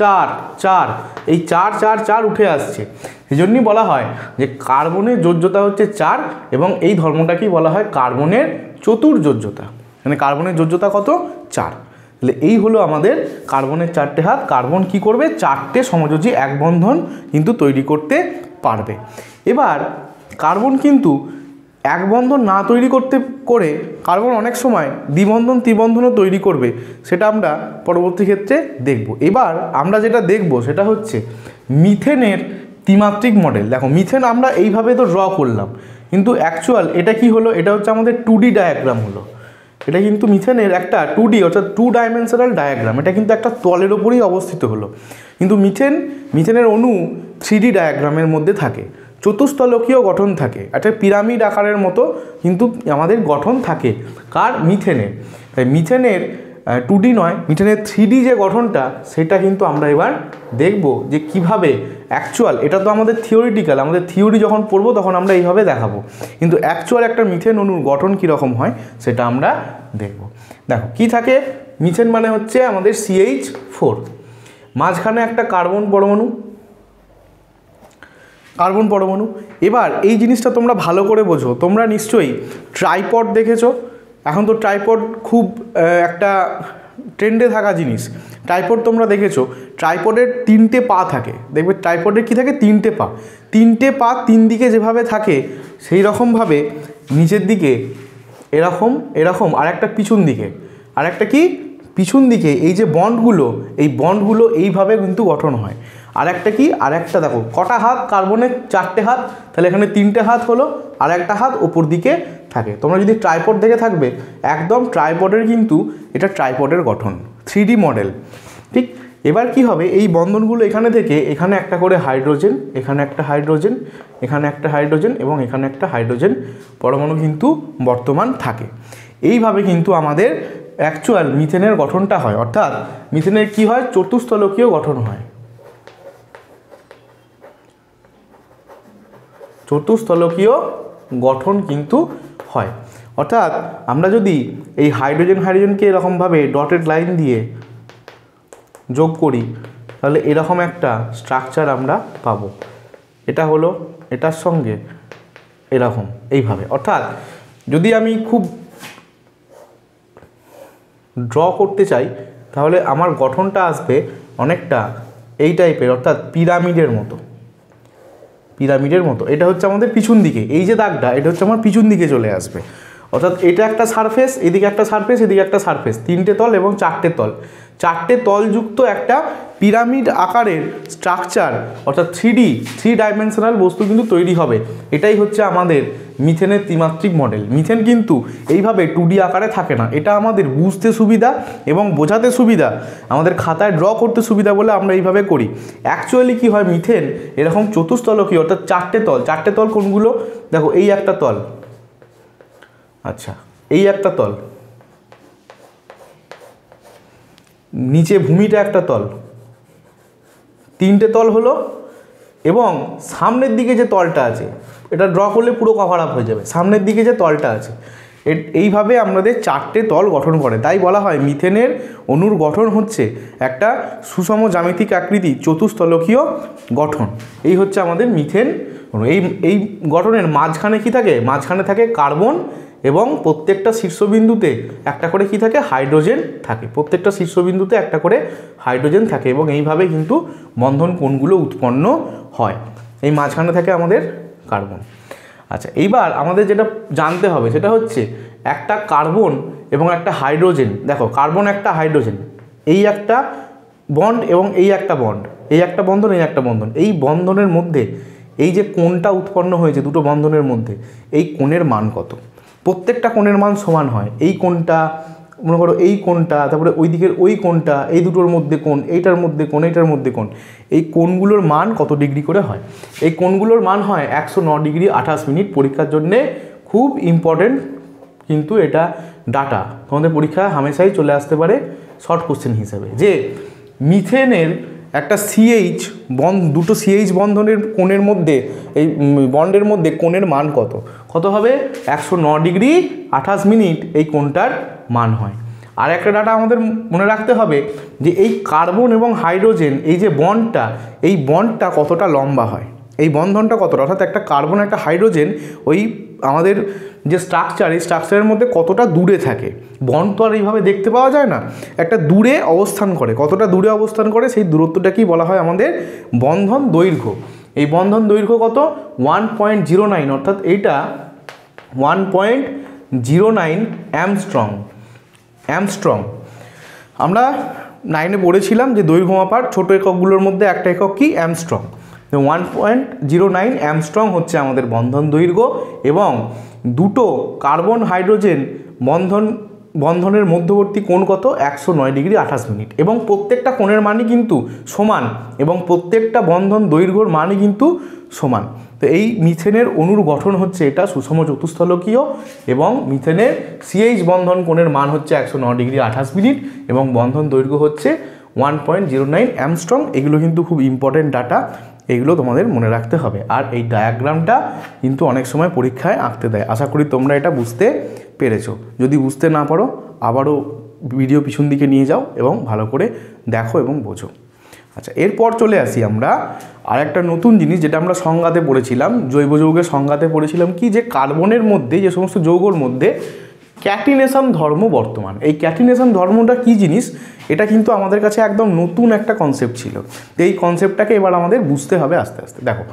4 4, এই 4 4 4 উঠে আসছে। সেই জন্যই বলা হয় যে কার্বনের যোজ্যতা হচ্ছে 4, এবং এই ধর্মটাকেই বলা হয় কার্বনের চতুর্যোজ্যতা। মানে কার্বনের যোজ্যতা কত? 4। তাহলে এই হলো আমাদের কার্বনের 4টে হাত। কার্বন কি করবে? 4টে সমযোজী এক বন্ধন কিন্তু তৈরি করতে পারবে। এবার কার্বন কিন্তু এক বন্ধন না তৈরি করে কার্বন অনেক সময় দ্বিবন্ধন ত্রিবন্ধনও তৈরি করবে, সেটা আমরা পরবর্তী ক্ষেত্রে দেখব। এবার আমরা যেটা দেখব সেটা হচ্ছে মিথেনের ত্রিমাত্রিক মডেল। দেখো মিথেন আমরা এইভাবে তো ড্র করলাম, কিন্তু অ্যাকচুয়াল এটা কি হলো? এটা হচ্ছে আমাদের 2D ডায়াগ্রাম হলো। এটা কিন্তু মিথেনের একটা 2D অর্থাৎ 2 ডাইমেনশনাল ডায়াগ্রাম। এটা কিন্তু একটা তলের ওপরেই অবস্থিত হলো, কিন্তু মিথেনের অণু 3D ডায়াগ্রামের মধ্যে থাকে, চতুস্তলকীয় গঠন থাকে, একটা পিরামিড আকারের মতো কিন্তু আমাদের গঠন থাকে কার? মিথেনের। তাই মিথেনের 2D নয়, মিথেনের 3D যে গঠনটা সেটা কিন্তু আমরা এবার দেখব যে কিভাবে অ্যাকচুয়াল। এটা তো আমাদের থিওরিটিক্যাল, আমাদের থিওরি যখন পড়বো তখন আমরা এইভাবে দেখাবো, কিন্তু অ্যাকচুয়াল একটা মিথেন অণুর গঠন কীরকম হয় সেটা আমরা দেখব। দেখো কি থাকে? মিথেন মানে হচ্ছে আমাদের CH4, মাঝখানে একটা কার্বন পরমাণু। এবার এই জিনিসটা তোমরা ভালো করে বোঝো। তোমরা নিশ্চয়ই ট্রাইপড দেখেছো। এখন তো ট্রাইপড খুব একটা ট্রেন্ডে থাকা জিনিস। ট্রাইপড তোমরা দেখেছো, ট্রাইপডের 3টে পা থাকে। দেখবে ট্রাইপডের কি থাকে? 3টে পা। 3টে পা 3 দিকে যেভাবে থাকে সেই রকমভাবে নিচের দিকে এরকম আর একটা পিছন দিকে, আর একটা কি পিছন দিকে এই যে বন্ডগুলো, এই বন্ডগুলো এইভাবে কিন্তু গঠন হয়। আর একটা কি, আর একটা দেখো কটা হাত, কার্বনের 4টে হাত, তাহলে এখানে 3টে হাত হলো, আর একটা হাত ওপর দিকে থাকে। তোমরা যদি ট্রাইপড দেখে থাকবে, একদম ট্রাইপডের কিন্তু এটা ট্রাইপডের গঠন, 3D মডেল। ঠিক, এবার কি হবে, এই বন্ধনগুলো এখানে থেকে এখানে একটা করে হাইড্রোজেন, এখানে একটা হাইড্রোজেন, এখানে একটা হাইড্রোজেন এবং এখানে একটা হাইড্রোজেন পরমাণু কিন্তু বর্তমান থাকে। এইভাবে কিন্তু আমাদের অ্যাকচুয়াল মিথেনের গঠনটা হয়, অর্থাৎ মিথেনের কি হয়, চতুস্থলকীয় গঠন হয়, চতুস্থলকীয় গঠন কিন্তু হয়। অর্থাৎ আমরা যদি এই হাইড্রোজেনকে এরকমভাবে ডটেড লাইন দিয়ে যোগ করি, তাহলে এরকম একটা স্ট্রাকচার আমরা পাবো। এটা হলো এটার সঙ্গে এরকম এইভাবে। অর্থাৎ যদি আমি খুব ড্র করতে চাই, তাহলে আমার গঠনটা আসবে অনেকটা এই টাইপের, অর্থাৎ পিরামিডের মতো, পিরামিডের মতো। এটা হচ্ছে আমাদের পিছন দিকে, এই যে দাগটা এটা হচ্ছে আমার পিছন দিকে চলে আসবে। অর্থাৎ এটা একটা সারফেস, এদিকে একটা সারফেস, এদিকে একটা সারফেস, 3টে তল এবং 4টে তল, 4টে তলযুক্ত একটা পিরামিড আকারের স্ট্রাকচার, অর্থাৎ 3 ডাইমেনশনাল বস্তু কিন্তু তৈরি হবে। এটাই হচ্ছে আমাদের মিথেনের ত্রিমাত্রিক মডেল। মিথেন কিন্তু এইভাবে 2D আকারে থাকে না, এটা আমাদের বুঝতে সুবিধা এবং বোঝাতে সুবিধা, আমাদের খাতায় ড্র করতে সুবিধা বলে আমরা এইভাবে করি। অ্যাকচুয়ালি কি হয়, মিথেন এরকম চতুস্থলকীয়, অর্থাৎ 4টে তল। 4টে তল কোনগুলো, দেখো এই একটা তল, আচ্ছা এই একটা তল, নিচে ভূমিটা একটা তল, 3টে তল হলো, এবং সামনের দিকে যে তলটা আছে, এটা ড্র করলে পুরো কভার আপ হয়ে যাবে, সামনের দিকে যে তলটা আছে, এইভাবে আমাদের 4টে তল গঠন করে। তাই বলা হয় মিথেনের অণুর গঠন হচ্ছে একটা সুষম জ্যামিতিক আকৃতি, চতুস্থলকীয় গঠন। এই হচ্ছে আমাদের মিথেন। এই গঠনের মাঝখানে কি থাকে, মাঝখানে থাকে কার্বন, এবং প্রত্যেকটা শীর্ষবিন্দুতে একটা করে কি থাকে, হাইড্রোজেন থাকে, প্রত্যেকটা শীর্ষবিন্দুতে একটা করে হাইড্রোজেন থাকে, এবং এইভাবে কিন্তু বন্ধন কোণগুলো উৎপন্ন হয়। এই মাঝখানে থাকে আমাদের কার্বন। আচ্ছা, এইবার আমাদের যেটা জানতে হবে সেটা হচ্ছে একটা কার্বন এবং একটা হাইড্রোজেন, দেখো কার্বন একটা হাইড্রোজেন, এই একটা বন্ড এবং এই একটা বন্ড, এই একটা বন্ধন, এই একটা বন্ধন, এই বন্ধনের মধ্যে এই যে কোণটা উৎপন্ন হয়েছে দুটো বন্ধনের মধ্যে, এই কোণের মান কত? প্রত্যেকটা কোণের মান সমান হয়। এই কোণটা মনে করো, এই কোণটা, তারপরে ওই দিকের ওই কোণটা, এই দুটোর মধ্যে কোণ, এইটার মধ্যে কোণ, এইটার মধ্যে কোণ, এই কোণগুলোর মান কত ডিগ্রি করে হয়? এই কোণগুলোর মান হয় 109 ডিগ্রি 28 মিনিট। পরীক্ষার জন্যে খুব ইম্পর্টেন্ট কিন্তু এটা ডাটা, তোমাদের পরীক্ষা হামেশাই চলে আসতে পারে শর্ট কোশ্চেন হিসেবে, যে মিথেনের একটা সিএইচ বন্ড, দুটো সিএইচ বন্ধনের কোণের মধ্যে, এই বন্ডের মধ্যে কোণের মান কত কত হবে? 109 ডিগ্রি 28 মিনিট এই কোণটার মান হয়। আর একটা ডাটা আমাদের মনে রাখতে হবে যে এই কার্বন এবং হাইড্রোজেন, এই যে বন্ডটা, এই বন্ডটা কতটা লম্বা হয়, এই বন্ধনটা কতটা, অর্থাৎ একটা কার্বন একটা হাইড্রোজেন ওই আমাদের যে স্ট্রাকচার, এই স্ট্রাকচারের মধ্যে কতটা দূরে থাকে। বন্ড তো আর এইভাবে দেখতে পাওয়া যায় না, একটা দূরে অবস্থান করে, কতটা দূরে অবস্থান করে সেই দূরত্বটাকেই বলা হয় আমাদের বন্ধন দৈর্ঘ্য। এই বন্ধন দৈর্ঘ্য কত? 1.09, অর্থাৎ এইটা 1.09 অ্যামস্ট্রং। আমরা 9-এ পড়েছিলাম যে দৈর্ঘ্য মাপার ছোট এককগুলোর মধ্যে একটা একক কি? অ্যামস্ট্রং। 1.09 অ্যামস্ট্রং হচ্ছে আমাদের বন্ধন দৈর্ঘ্য, এবং দুটো কার্বন হাইড্রোজেন বন্ধনের মধ্যবর্তী কোণ কত? 109 ডিগ্রি 28 মিনিট, এবং প্রত্যেকটা কোণের মানই কিন্তু সমান, এবং প্রত্যেকটা বন্ধন দৈর্ঘ্যর মানই কিন্তু সমান। তো এই মিথেনের অণুর গঠন হচ্ছে এটা সুষম চতুস্থলকীয়, এবং মিথেনের সিএইচ বন্ধন কোণের মান হচ্ছে 109 ডিগ্রি 28 মিনিট, এবং বন্ধন দৈর্ঘ্য হচ্ছে 1.09 অ্যামস্ট্রং। এগুলো কিন্তু খুব ইম্পর্টেন্ট ডাটা, এগুলো তোমাদের মনে রাখতে হবে। আর এই ডায়াগ্রামটা কিন্তু অনেক সময় পরীক্ষায় আঁকতে দেয়। আশা করি তোমরা এটা বুঝতে পেরেছো। যদি বুঝতে না পারো আবারও ভিডিও পিছন দিকে নিয়ে যাও এবং ভালো করে দেখো এবং বোঝো। আচ্ছা, এরপর চলে আসি আমরা আর একটা নতুন জিনিস, যেটা আমরা সংজ্ঞাতে পড়েছিলাম, জৈব যৌগের সংজ্ঞাতে পড়েছিলাম কি, যে কার্বনের মধ্যে, যে সমস্ত যৌগর মধ্যে ক্যাটিনেশন ধর্ম বর্তমান। এই ক্যাটিনেশন ধর্মটা কি জিনিস, এটা কিন্তু আমাদের কাছে একদম নতুন একটা কনসেপ্ট ছিল। এই কনসেপ্টটাকে এবার আমাদের বুঝতে হবে আস্তে আস্তে। দেখো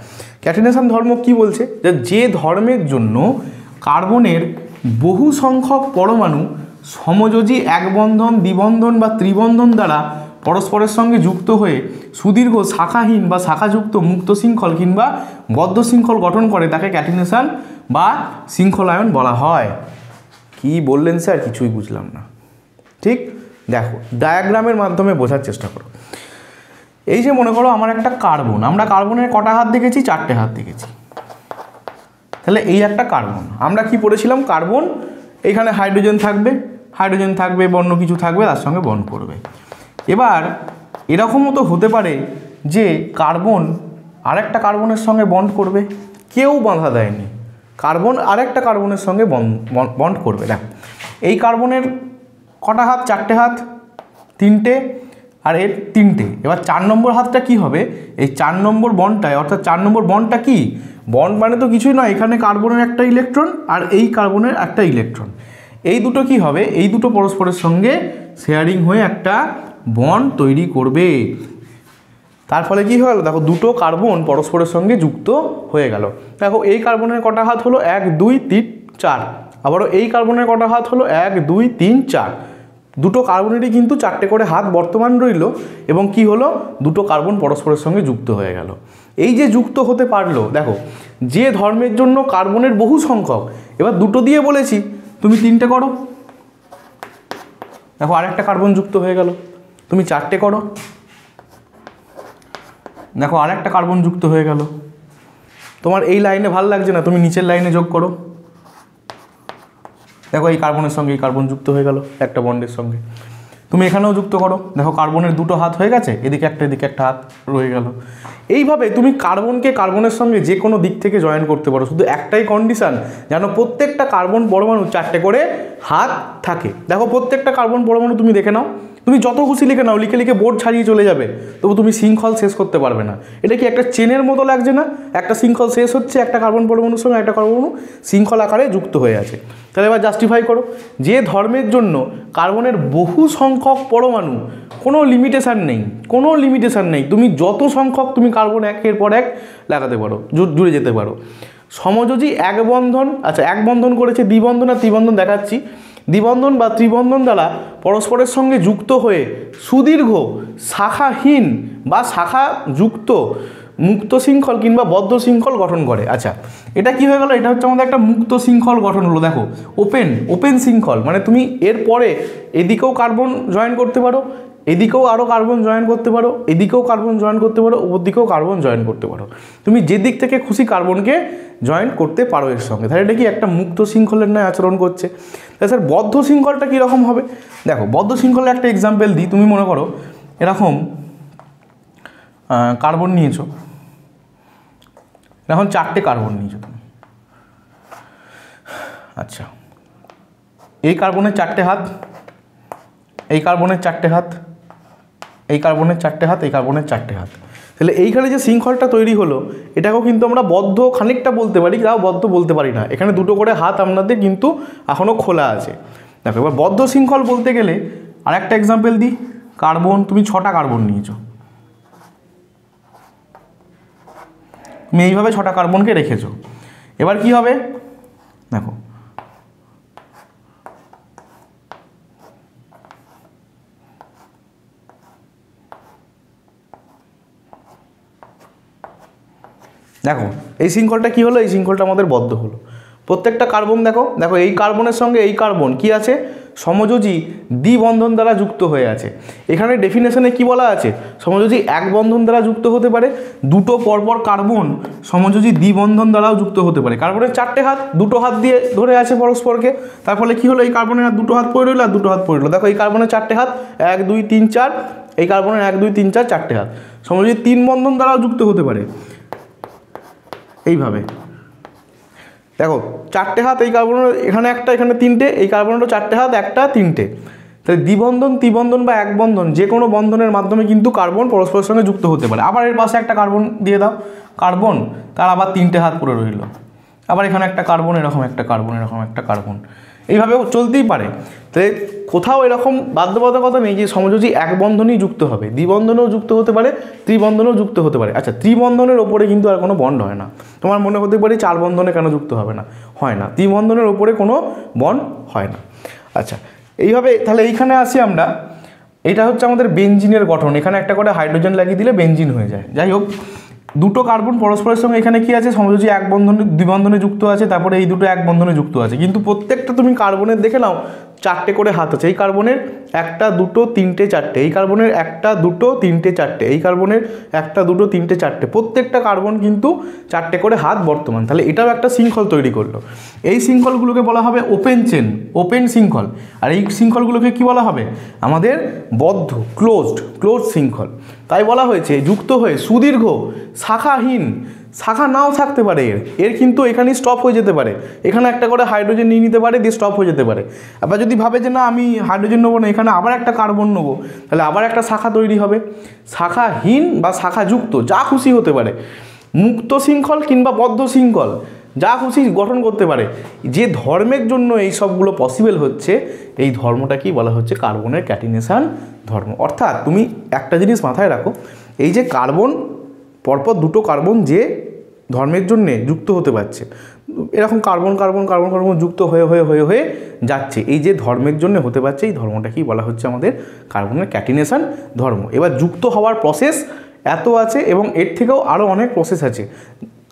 ক্যাটিনেশন ধর্ম কি বলছে, যে ধর্মের জন্য কার্বনের বহু সংখ্যক পরমাণু সমযোজী এক বন্ধন, দ্বিবন্ধন বা ত্রিবন্ধন দ্বারা পরস্পরের সঙ্গে যুক্ত হয়ে সুদীর্ঘ শাখাহীন বা শাখাযুক্ত মুক্ত শৃঙ্খল কিংবা বদ্ধ শৃঙ্খল গঠন করে তাকে ক্যাটিনেশন বা শৃঙ্খলায়ন বলা হয়। কি বললেন স্যার? কিছুই বুঝলাম না। ঠিক, দেখো ডায়াগ্রামের মাধ্যমে বোঝার চেষ্টা করো। এই যে মনে করো আমার একটা কার্বন, আমরা কার্বনের কটা হাত দেখেছি? 4টে হাত দেখেছি। তাহলে এই একটা কার্বন, আমরা কি পড়েছিলাম? কার্বন, এখানে হাইড্রোজেন থাকবে, বন্য কিছু থাকবে, তার সঙ্গে বন্ড করবে। এবার এরকমও তো হতে পারে যে কার্বন আরেকটা কার্বনের সঙ্গে বন্ড করবে, কেউ বাধা দেয়নি, কার্বন আরেকটা কার্বনের সঙ্গে বন্ড করবে। দেখো এই কার্বনের কটা হাত? 4টে হাত, 3টে আর এর 3টে। এবার 4 নম্বর হাতটা কি হবে? এই 4 নম্বর বন্ডটায়, অর্থাৎ 4 নম্বর বন্ডটা কি? বন্ড মানে তো কিছুই নয়, এখানে কার্বনের একটা ইলেকট্রন আর এই কার্বনের একটা ইলেকট্রন, এই দুটো কি হবে? এই দুটো পরস্পরের সঙ্গে শেয়ারিং হয়ে একটা বন্ড তৈরি করবে। তার ফলে কি হলো? দেখো দুটো কার্বন পরস্পরের সঙ্গে যুক্ত হয়ে গেল। দেখো এই কার্বনের কটা হাত হলো? 1 2 3 4। আবারও এই কার্বনের কটা হাত হলো? 1 2 3 4। দুটো কার্বনেরই কিন্তু 4টে করে হাত বর্তমান রইল এবং কি হলো? দুটো কার্বন পরস্পরের সঙ্গে যুক্ত হয়ে গেল। এই যে যুক্ত হতে পারলো, দেখো যে ধর্মের জন্য কার্বনের বহু সংখ্যক, এবার দুটো দিয়ে বলেছি, তুমি 3টে করো, দেখো আরেকটা কার্বন যুক্ত হয়ে গেল। তুমি 4টে করো, দেখো আরেকটা কার্বন যুক্ত হয়ে গেল। তোমার এই লাইনে ভালো লাগছে না, তুমি নিচের লাইনে যোগ করো, দেখো এই কার্বনের সঙ্গে এই কার্বন যুক্ত হয়ে গেল একটা বন্ডের সঙ্গে। তুমি এখানেও যুক্ত করো, দেখো কার্বনের দুটো হাত হয়ে গেছে, এদিকে একটা হাত রয়ে গেল। এইভাবে তুমি কার্বনকে কার্বনের সঙ্গে যে কোনো দিক থেকে জয়েন করতে পারো, শুধু একটাই কন্ডিশন, যেন প্রত্যেকটা কার্বন পরমাণু 4টে করে হাত থাকে। দেখো প্রত্যেকটা কার্বন পরমাণু তুমি দেখে নাও, তুমি যত খুশি লিখে নাও, লিখে বোর্ড ছাড়িয়ে চলে যাবে, তবু তুমি শৃঙ্খল শেষ করতে পারবে না। এটা কি একটা চেনের মতো লাগছে না? একটা শৃঙ্খল শেষ হচ্ছে, একটা কার্বন পরমাণুর সঙ্গে একটা কার্বন শৃঙ্খল আকারে যুক্ত হয়ে আছে। তাহলে এবার জাস্টিফাই করো, যে ধর্মের জন্য কার্বনের বহু সংখ্যক পরমাণু, কোনো লিমিটেশান নেই, তুমি যত সংখ্যক তুমি কার্বন একের পর এক লাগাতে পারো, জুড়ে যেতে পারো। সমযোজী এক বন্ধন, আচ্ছা এক বন্ধন করেছে, দ্বিবন্ধন আর ত্রিবন্ধন দেখাচ্ছি। দ্বিবন্ধন বা ত্রিবন্ধন দ্বারা পরস্পরের সঙ্গে যুক্ত হয়ে সুদীর্ঘ শাখাহীন বা শাখাযুক্ত মুক্ত শৃঙ্খল কিংবা বদ্ধ শৃঙ্খল গঠন করে। আচ্ছা এটা কি হয়ে গেল? এটা হচ্ছে আমাদের একটা মুক্ত শৃঙ্খল গঠন হলো। দেখো ওপেন শৃঙ্খল মানে তুমি এরপরে এদিকেও কার্বন জয়েন করতে পারো, এদিকেও আরও কার্বন জয়েন করতে পারো, এদিকেও কার্বন জয়েন করতে পারো, ওপর দিকেও কার্বন জয়েন করতে পারো, তুমি যে দিক থেকে খুশি কার্বনকে জয়েন করতে পারো এর সঙ্গে। তাহলে এটা কি একটা মুক্ত শৃঙ্খলের ন্যায় আচরণ করছে। তাহলে স্যার বদ্ধ শৃঙ্খলটা কীরকম হবে? দেখো বদ্ধ শৃঙ্খলের একটা এক্সাম্পল দিই। তুমি মনে করো এরকম কার্বন নিয়েছো, এখন 4টে কার্বন নিয়েছো তুমি। আচ্ছা এই কার্বনের 4টে হাত, এই কার্বনের 4টে হাত, এই কার্বনের 4টে হাত, এই কার্বনের 4টে হাত। তাহলে এইখানে যে শৃঙ্খলটা তৈরি হলো, এটাকেও কিন্তু আমরা বদ্ধ খানিকটা বলতে পারি, তাও বদ্ধ বলতে পারি না। এখানে দুটো করে হাত আপনাদের কিন্তু এখনও খোলা আছে। দেখো এবার বদ্ধ শৃঙ্খল বলতে গেলে আর একটা এক্সাম্পল দিই। কার্বন, তুমি 6টা কার্বন নিয়েছো, তুমি এইভাবে 6টা কার্বনকে রেখেছো। এবার কি হবে? দেখো দেখো এই শৃঙ্খলটা কি হলো? এই শৃঙ্খলটা আমাদের বদ্ধ হলো। প্রত্যেকটা কার্বন দেখো এই কার্বনের সঙ্গে এই কার্বন কি আছে? সমযোজী দ্বিবন্ধন দ্বারা যুক্ত হয়ে আছে। এখানে ডেফিনেশনে কি বলা আছে? সমযোজী এক বন্ধন দ্বারা যুক্ত হতে পারে, দুটো পরপর কার্বন সমযোজী দ্বিবন্ধন দ্বারাও যুক্ত হতে পারে। কার্বনের 4টে হাত, দুটো হাত দিয়ে ধরে আছে পরস্পরকে, তার ফলে কি হলো? এই কার্বনের হাত দুটো হাত পড়ে রইল আর দুটো হাত পড়ে রইল। দেখো এই কার্বনের 4টে হাত, 1 2 3 4, এই কার্বনের 1 2 3 4 4টে হাত সমযোজী 3 বন্ধন দ্বারাও যুক্ত হতে পারে। এইভাবে দেখো 4টে হাত, এই কার্বনের এখানে একটা, এখানে 3টে, এই কার্বনেরও 4টে হাত, একটা 3টে। তাহলে দ্বিবন্ধন, ত্রিবন্ধন বা এক বন্ধন, যে কোনো বন্ধনের মাধ্যমে কিন্তু কার্বন পরস্পরের সঙ্গে যুক্ত হতে পারে। আবার এর পাশে একটা কার্বন দিয়ে দাও, কার্বন, তার আবার 3টে হাত পড়ে রইল। আবার এখানে একটা কার্বন, এরকম একটা কার্বন, এরকম একটা কার্বন, এইভাবেও চলতেই পারে। তাই কোথাও এরকম বাধ্যবাধকতা নেই যে সমযোজী এক বন্ধনই যুক্ত হবে, দ্বিবন্ধনেও যুক্ত হতে পারে, ত্রিবন্ধনেও যুক্ত হতে পারে। আচ্ছা ত্রিবন্ধনের ওপরে কিন্তু আর কোনো বন্ড হয় না। তোমার মনে হতে পারে 4 বন্ধনে কেন যুক্ত হবে না? হয় না, ত্রিবন্ধনের ওপরে কোনো বন্ড হয় না। আচ্ছা এইভাবে তাহলে এইখানে আসি আমরা এটা হচ্ছে আমাদের বেঞ্জিনের গঠন, এখানে একটা করে হাইড্রোজেন লাগিয়ে দিলে বেঞ্জিন হয়ে যায়। যাই হোক, দুটো কার্বন পরস্পরের সঙ্গে এখানে কি আছে, সমযোজী এক বন্ধনে দুই বন্ধনে যুক্ত আছে, তারপরে এই দুটো এক বন্ধনে যুক্ত আছে, কিন্তু প্রত্যেকটা তুমি কার্বনের দেখে নাও চারটে করে হাত আছে। এই কার্বনের একটা দুটো তিনটে চারটে, এই কার্বনের একটা দুটো তিনটে চারটে, এই কার্বনের একটা দুটো তিনটে চারটে, প্রত্যেকটা কার্বন কিন্তু চারটে করে হাত বর্তমান। তাহলে এটাও একটা শৃঙ্খল তৈরি করলো। এই শৃঙ্খলগুলোকে বলা হবে ওপেন চেন, ওপেন শৃঙ্খল। আর এই শৃঙ্খলগুলোকে কি বলা হবে, আমাদের বদ্ধ, ক্লোজড শৃঙ্খল। তাই বলা হয়েছে যুক্ত হয়ে সুদীর্ঘ শাখাহীন, শাখা নাও থাকতে পারে এর কিন্তু এখানেই স্টপ হয়ে যেতে পারে, এখানে একটা করে হাইড্রোজেন নিয়ে নিতে পারে, দিয়ে স্টপ হয়ে যেতে পারে। আবার যদি ভাবে যে না আমি হাইড্রোজেন নেবো না, এখানে আবার একটা কার্বন নেবো, তাহলে আবার একটা শাখা তৈরি হবে। শাখাহীন বা শাখাযুক্ত যা খুশি হতে পারে, মুক্ত শৃঙ্খল কিংবা বদ্ধ শৃঙ্খল যা খুশি গঠন করতে পারে। যে ধর্মের জন্য এই সবগুলো পসিবল হচ্ছে, এই ধর্মটা কি বলা হচ্ছে, কার্বনের ক্যাটিনেশন ধর্ম। অর্থাৎ তুমি একটা জিনিস মাথায় রাখো, এই যে কার্বন পরপর দুটো কার্বন যে ধর্মের জন্যে যুক্ত হতে পারছে, এরকম কার্বন কার্বন কার্বন কার্বন যুক্ত হয়ে হয়ে হয়ে হয়ে যাচ্ছে, এই যে ধর্মের জন্য হতে পারছে, এই ধর্মটা কি বলা হচ্ছে আমাদের কার্বনের ক্যাটিনেশন ধর্ম। এবার যুক্ত হওয়ার প্রসেস এত আছে এবং এর থেকেও আরও অনেক প্রসেস আছে,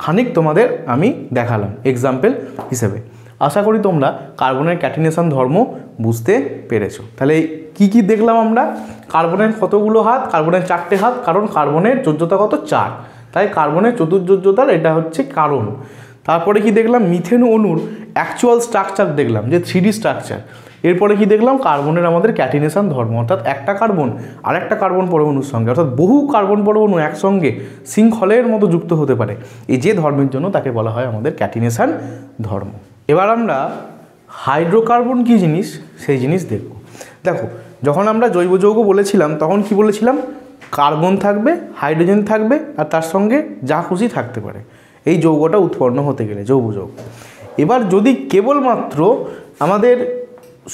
খানিক তোমাদের আমি দেখালাম এক্সাম্পল হিসেবে। আশা করি তোমরা কার্বনের ক্যাটিনেশন ধর্ম বুঝতে পেরেছো। তাহলে কি কি দেখলাম আমরা, কার্বনের কতগুলো হাত, কার্বনের চারটে হাত, কারণ কার্বনের যোজ্যতা কত 4, তাই কার্বনের চতুর্যোজ্যতার এটা হচ্ছে কারণ। তারপরে কি দেখলাম, মিথেন অণুর অ্যাকচুয়াল স্ট্রাকচার দেখলাম যে 3D স্ট্রাকচার। এরপরে কি দেখলাম, কার্বনের আমাদের ক্যাটিনেশন ধর্ম, অর্থাৎ একটা কার্বন আর একটা কার্বন পরমাণুর সঙ্গে, অর্থাৎ বহু কার্বন পরমাণু একসঙ্গে শৃঙ্খলের মতো যুক্ত হতে পারে, এই যে ধর্মের জন্য তাকে বলা হয় আমাদের ক্যাটিনেশন ধর্ম। এবার আমরা হাইড্রোকার্বন কি জিনিস সেই জিনিস দেখব। দেখো, যখন আমরা জৈব যৌগ বলেছিলাম তখন কি বলেছিলাম, কার্বন থাকবে, হাইড্রোজেন থাকবে, আর তার সঙ্গে যা খুশি থাকতে পারে এই যৌগটা উৎপন্ন হতে গেলে জৈব যৌগ। এবার যদি কেবলমাত্র আমাদের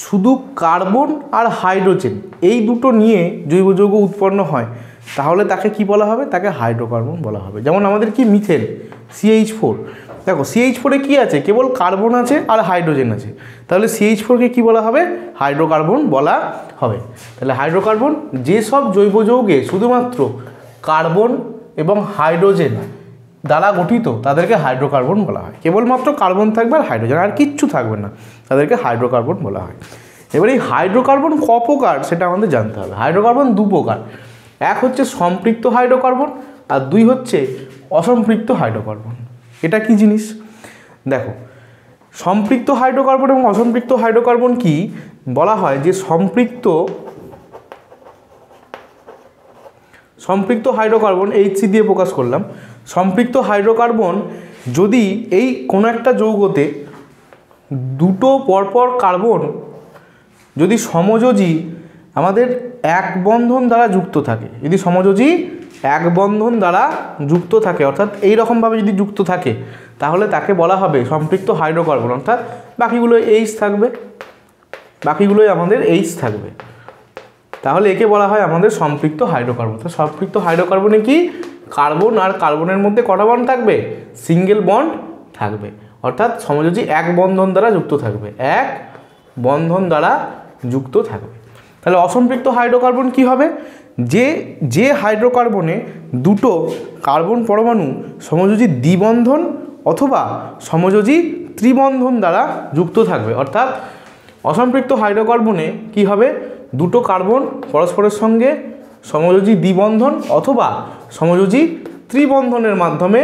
শুধু কার্বন আর হাইড্রোজেন এই দুটো নিয়ে জৈব যৌগ উৎপন্ন হয়, তাহলে তাকে কি বলা হবে, তাকে হাইড্রোকার্বন বলা হবে। যেমন আমাদের কি মিথেন CH4, দেখো CH4-এ কী আছে, কেবল কার্বন আছে আর হাইড্রোজেন আছে, তাহলে CH4-কে কী বলা হবে, হাইড্রোকার্বন বলা হবে। তাহলে হাইড্রোকার্বন যেসব জৈব যৌগে শুধুমাত্র কার্বন এবং হাইড্রোজেন দ্বারা গঠিত তাদেরকে হাইড্রোকার্বন বলা হয়। কেবলমাত্র কার্বন থাকবে আর হাইড্রোজেন, আর কিচ্ছু থাকবে না, তাদেরকে হাইড্রোকার্বন বলা হয়। এবার এই হাইড্রোকার্বন ক প্রকার সেটা আমাদের জানতে হবে। হাইড্রোকার্বন দু প্রকার, এক হচ্ছে সম্পৃক্ত হাইড্রোকার্বন আর দুই হচ্ছে অসম্পৃক্ত হাইড্রোকার্বন। এটা কি জিনিস দেখো, সম্পৃক্ত হাইড্রোকার্বন এবং অসম্পৃক্ত হাইড্রোকার্বন কি বলা হয়, যে সম্পৃক্ত হাইড্রোকার্বন HC দিয়ে প্রকাশ করলাম। সম্পৃক্ত হাইড্রোকার্বন যদি এই কোনো একটা যৌগতে দুটো পরপর কার্বন যদি সমযোজী আমাদের এক বন্ধন দ্বারা যুক্ত থাকে, যদি সমযোজী এক বন্ধন দ্বারা যুক্ত থাকে, অর্থাৎ এই রকমভাবে যদি যুক্ত থাকে, তাহলে তাকে বলা হবে সম্পৃক্ত হাইড্রোকার্বন। অর্থাৎ বাকিগুলো H থাকবে, বাকিগুলোই আমাদের H থাকবে, তাহলে একে বলা হয় আমাদের সম্পৃক্ত হাইড্রোকার্বন। তো সম্পৃক্ত হাইড্রোকার্বনে কি কার্বন আর কার্বনের মধ্যে কটা বন্ড থাকবে, সিঙ্গেল বন্ড থাকবে, অর্থাৎ সমযোজী এক বন্ধন দ্বারা যুক্ত থাকবে, এক বন্ধন দ্বারা যুক্ত থাকবে। তাহলে অসম্পৃক্ত হাইড্রোকার্বন কি হবে, যে হাইড্রোকার্বনে দুটো কার্বন পরমাণু সমযোজী দ্বিবন্ধন অথবা সমযোজী ত্রিবন্ধন দ্বারা যুক্ত থাকবে। অর্থাৎ অসম্পৃক্ত হাইড্রোকার্বনে কি হবে, দুটো কার্বন পরস্পরের সঙ্গে সমযোজী দ্বিবন্ধন অথবা সমযোজী ত্রিবন্ধনের মাধ্যমে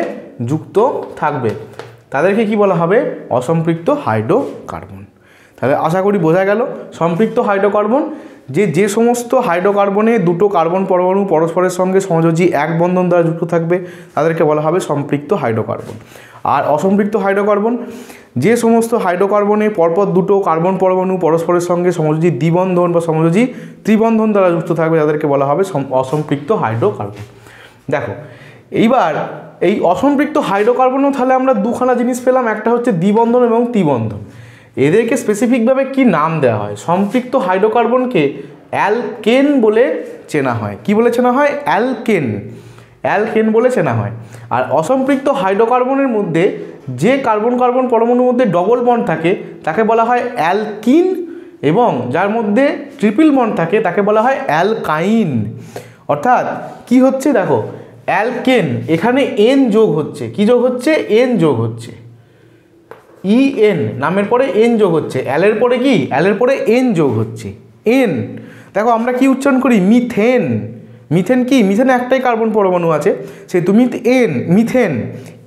যুক্ত থাকবে, তাদেরকে কি বলা হবে, অসম্পৃক্ত হাইড্রোকার্বন। তাহলে আশা করি বোঝা গেল, সম্পৃক্ত হাইড্রোকার্বন যে সমস্ত হাইড্রোকার্বনে দুটো কার্বন পরমাণু পরস্পরের সঙ্গে সমযোজী এক বন্ধন দ্বারা যুক্ত থাকবে তাদেরকে বলা হবে সম্পৃক্ত হাইড্রোকার্বন। আর অসম্পৃক্ত হাইড্রোকার্বন যে সমস্ত হাইড্রোকার্বনে পরপর দুটো কার্বন পরমাণু পরস্পরের সঙ্গে সমযোজী দ্বিবন্ধন বা সমযোজী ত্রিবন্ধন দ্বারা যুক্ত থাকবে তাদেরকে বলা হবে অসম্পৃক্ত হাইড্রোকার্বন। দেখো, এইবার এই অসম্পৃক্ত হাইড্রোকার্বনও তাহলে আমরা দুখানা জিনিস পেলাম, একটা হচ্ছে দ্বিবন্ধন এবং ত্রিবন্ধন। এদেরকে স্পেসিফিকভাবে কি নাম দেওয়া হয়, সম্পৃক্ত হাইড্রোকার্বনকে অ্যালকেন বলে চেনা হয়। কি বলে চেনা হয়, অ্যালকেন বলে চেনা হয়। আর অসম্পৃক্ত হাইড্রোকার্বনের মধ্যে যে কার্বন কার্বন পরমাণুর মধ্যে ডবল বন্ড থাকে তাকে বলা হয় অ্যালকিন এবং যার মধ্যে ট্রিপল বন্ড থাকে তাকে বলা হয় অ্যালকাইন। অর্থাৎ কি হচ্ছে দেখো, অ্যালকেন এখানে এন যোগ হচ্ছে, কি যোগ হচ্ছে, এন যোগ হচ্ছে, ইএন নামের পরে এন যোগ হচ্ছে, অ্যালের পরে কি, অ্যালের পরে এন যোগ হচ্ছে, এন। দেখো আমরা কি উচ্চারণ করি, মিথেন। মিথেন কি, মিথেনে একটাই কার্বন পরমাণু আছে, সেই তুমি এন, মিথেন,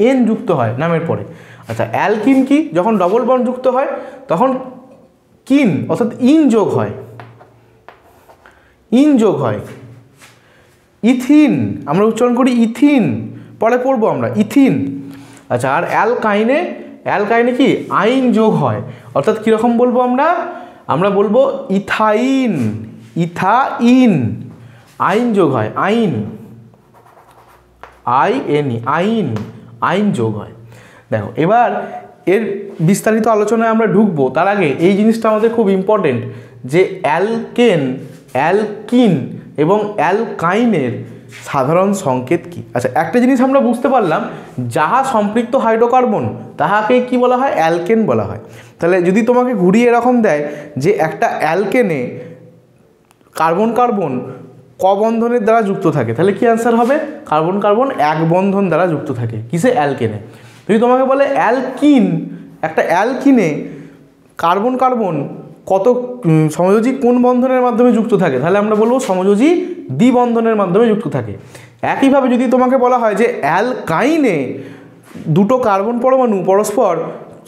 এন যুক্ত হয় নামের পরে। আচ্ছা অ্যালকিন কি, যখন ডবল বন্ড যুক্ত হয় তখন কিন অর্থাৎ ইন যোগ হয়, ইন যোগ হয়। ইথিন আমরা উচ্চারণ করি ইথিন, পরে পড়বো আমরা ইথিন। আচ্ছা আর অ্যালকাইনে, অ্যালকাইনে কি আইন যোগ হয়, অর্থাৎ কীরকম বলবো আমরা, আমরা বলবো ইথাইন, ইথাইন, আইন যোগ হয়, আইন, আইএন, আইন, আইন যোগ হয়। দেখো এবার এর বিস্তারিত আলোচনায় আমরা ঢুকবো, তার আগে এই জিনিসটা আমাদের খুব ইম্পর্টেন্ট যে অ্যালকেন, অ্যালকিন এবং অ্যালকাইনের সাধারণ সংকেত কি। আচ্ছা একটা জিনিস আমরা বুঝতে পারলাম, যাহা সম্পৃক্ত হাইড্রোকার্বন তাহাকে কি বলা হয়, অ্যালকেন বলা হয়। তাহলে যদি তোমাকে ঘুরিয়ে এরকম দেয় যে একটা অ্যালকেনে কার্বন কার্বন ক বন্ধনের দ্বারা যুক্ত থাকে, তাহলে কি অ্যান্সার হবে, কার্বন কার্বন এক বন্ধন দ্বারা যুক্ত থাকে, কিসে, অ্যালকেনে। যদি তোমাকে বলে অ্যালকিন, একটা অ্যালকিনে কার্বন কার্বন কত সমযোজী কোন বন্ধনের মাধ্যমে যুক্ত থাকে, তাহলে আমরা বলবো সমযোজী দ্বিবন্ধনের মাধ্যমে যুক্ত থাকে। একইভাবে যদি তোমাকে বলা হয় যে অ্যালকাইনে দুটো কার্বন পরমাণু পরস্পর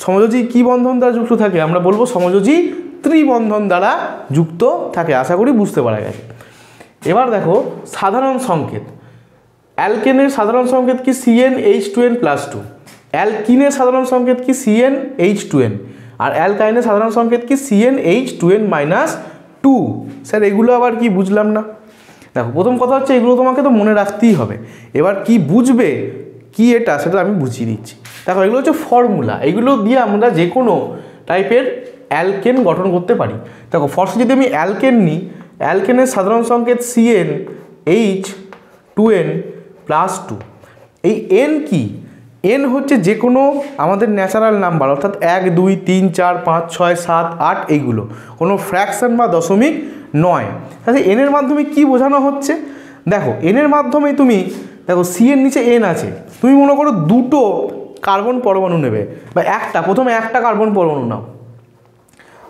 সমযোজী কি বন্ধন দ্বারা যুক্ত থাকে, আমরা বলবো সমযোজী ত্রিবন্ধন দ্বারা যুক্ত থাকে। আশা করি বুঝতে পারা গেছে। এবার দেখো সাধারণ সংকেত, অ্যালকেনের সাধারণ সংকেত কি, CnH2n+2, অ্যালকিনের সাধারণ সংকেত কি, CnH2n, আর অ্যালকাইনের সাধারণ সংকেত কি, CnH2n-2। স্যার এগুলো আবার কি, বুঝলাম না। দেখো প্রথম কথা হচ্ছে এগুলো তোমাকে তো মনে রাখতেই হবে, এবার কি বুঝবে কি এটা সেটা আমি বুঝিয়ে দিচ্ছি। দেখো এগুলো হচ্ছে ফর্মুলা, এগুলো দিয়ে আমরা যে কোনো টাইপের অ্যালকেন গঠন করতে পারি। দেখো ফার্স্ট যদি আমি অ্যালকেন নিই, অ্যালকেনের সাধারণ সংকেত CnH2n+2। এই এন কি, এন হচ্ছে যে কোনো আমাদের ন্যাচারাল নাম্বার, অর্থাৎ 1 2 3 4 5 6 7 8 এইগুলো, কোনো ফ্র্যাকশন বা দশমিক নয়। তাহলে এনের মাধ্যমে কি বোঝানো হচ্ছে, দেখো এনের মাধ্যমে তুমি দেখো সি এর নিচে এন আছে, তুমি মনে করো দুটো কার্বন পরমাণু নেবে বা একটা, প্রথমে একটা কার্বন পরমাণু নাও,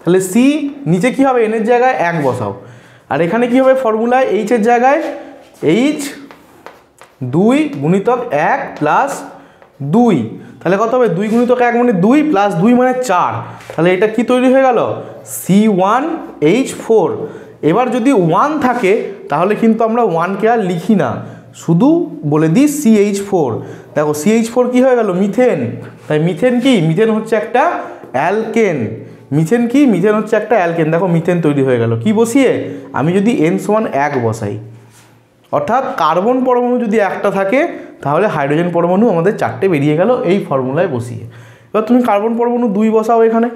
তাহলে সি নিচে কি হবে, এনের জায়গায় 1 বসাও, আর এখানে কি হবে ফর্মুলায় এইচের জায়গায় H 2 × 1 + 2, তাহলে কত হবে 2 × 1 মানে 2 + 2 মানে 4, তাহলে এটা কি তৈরি হয়ে গেল, C1H4। এবার যদি 1 থাকে তাহলে কিন্তু আমরা 1কে আর লিখি না, শুধু বলে দিই CH4। দেখো CH4 কি হয়ে গেল, মিথেন। তাই মিথেন কি, মিথেন হচ্ছে একটা অ্যালকেন। মিথেন কি, মিথেন হচ্ছে একটা অ্যালকেন। দেখো মিথেন তৈরি হয়ে গেল কি বসিয়ে, আমি যদি n = 1 বসাই, অর্থাৎ কার্বন পরমাণু যদি একটা থাকে তাহলে হাইড্রোজেন পরমাণু আমাদের 4টে বেরিয়ে গেল এই ফর্মুলায় বসিয়ে। এবার তুমি কার্বন পরমাণু 2 বসাও এখানে,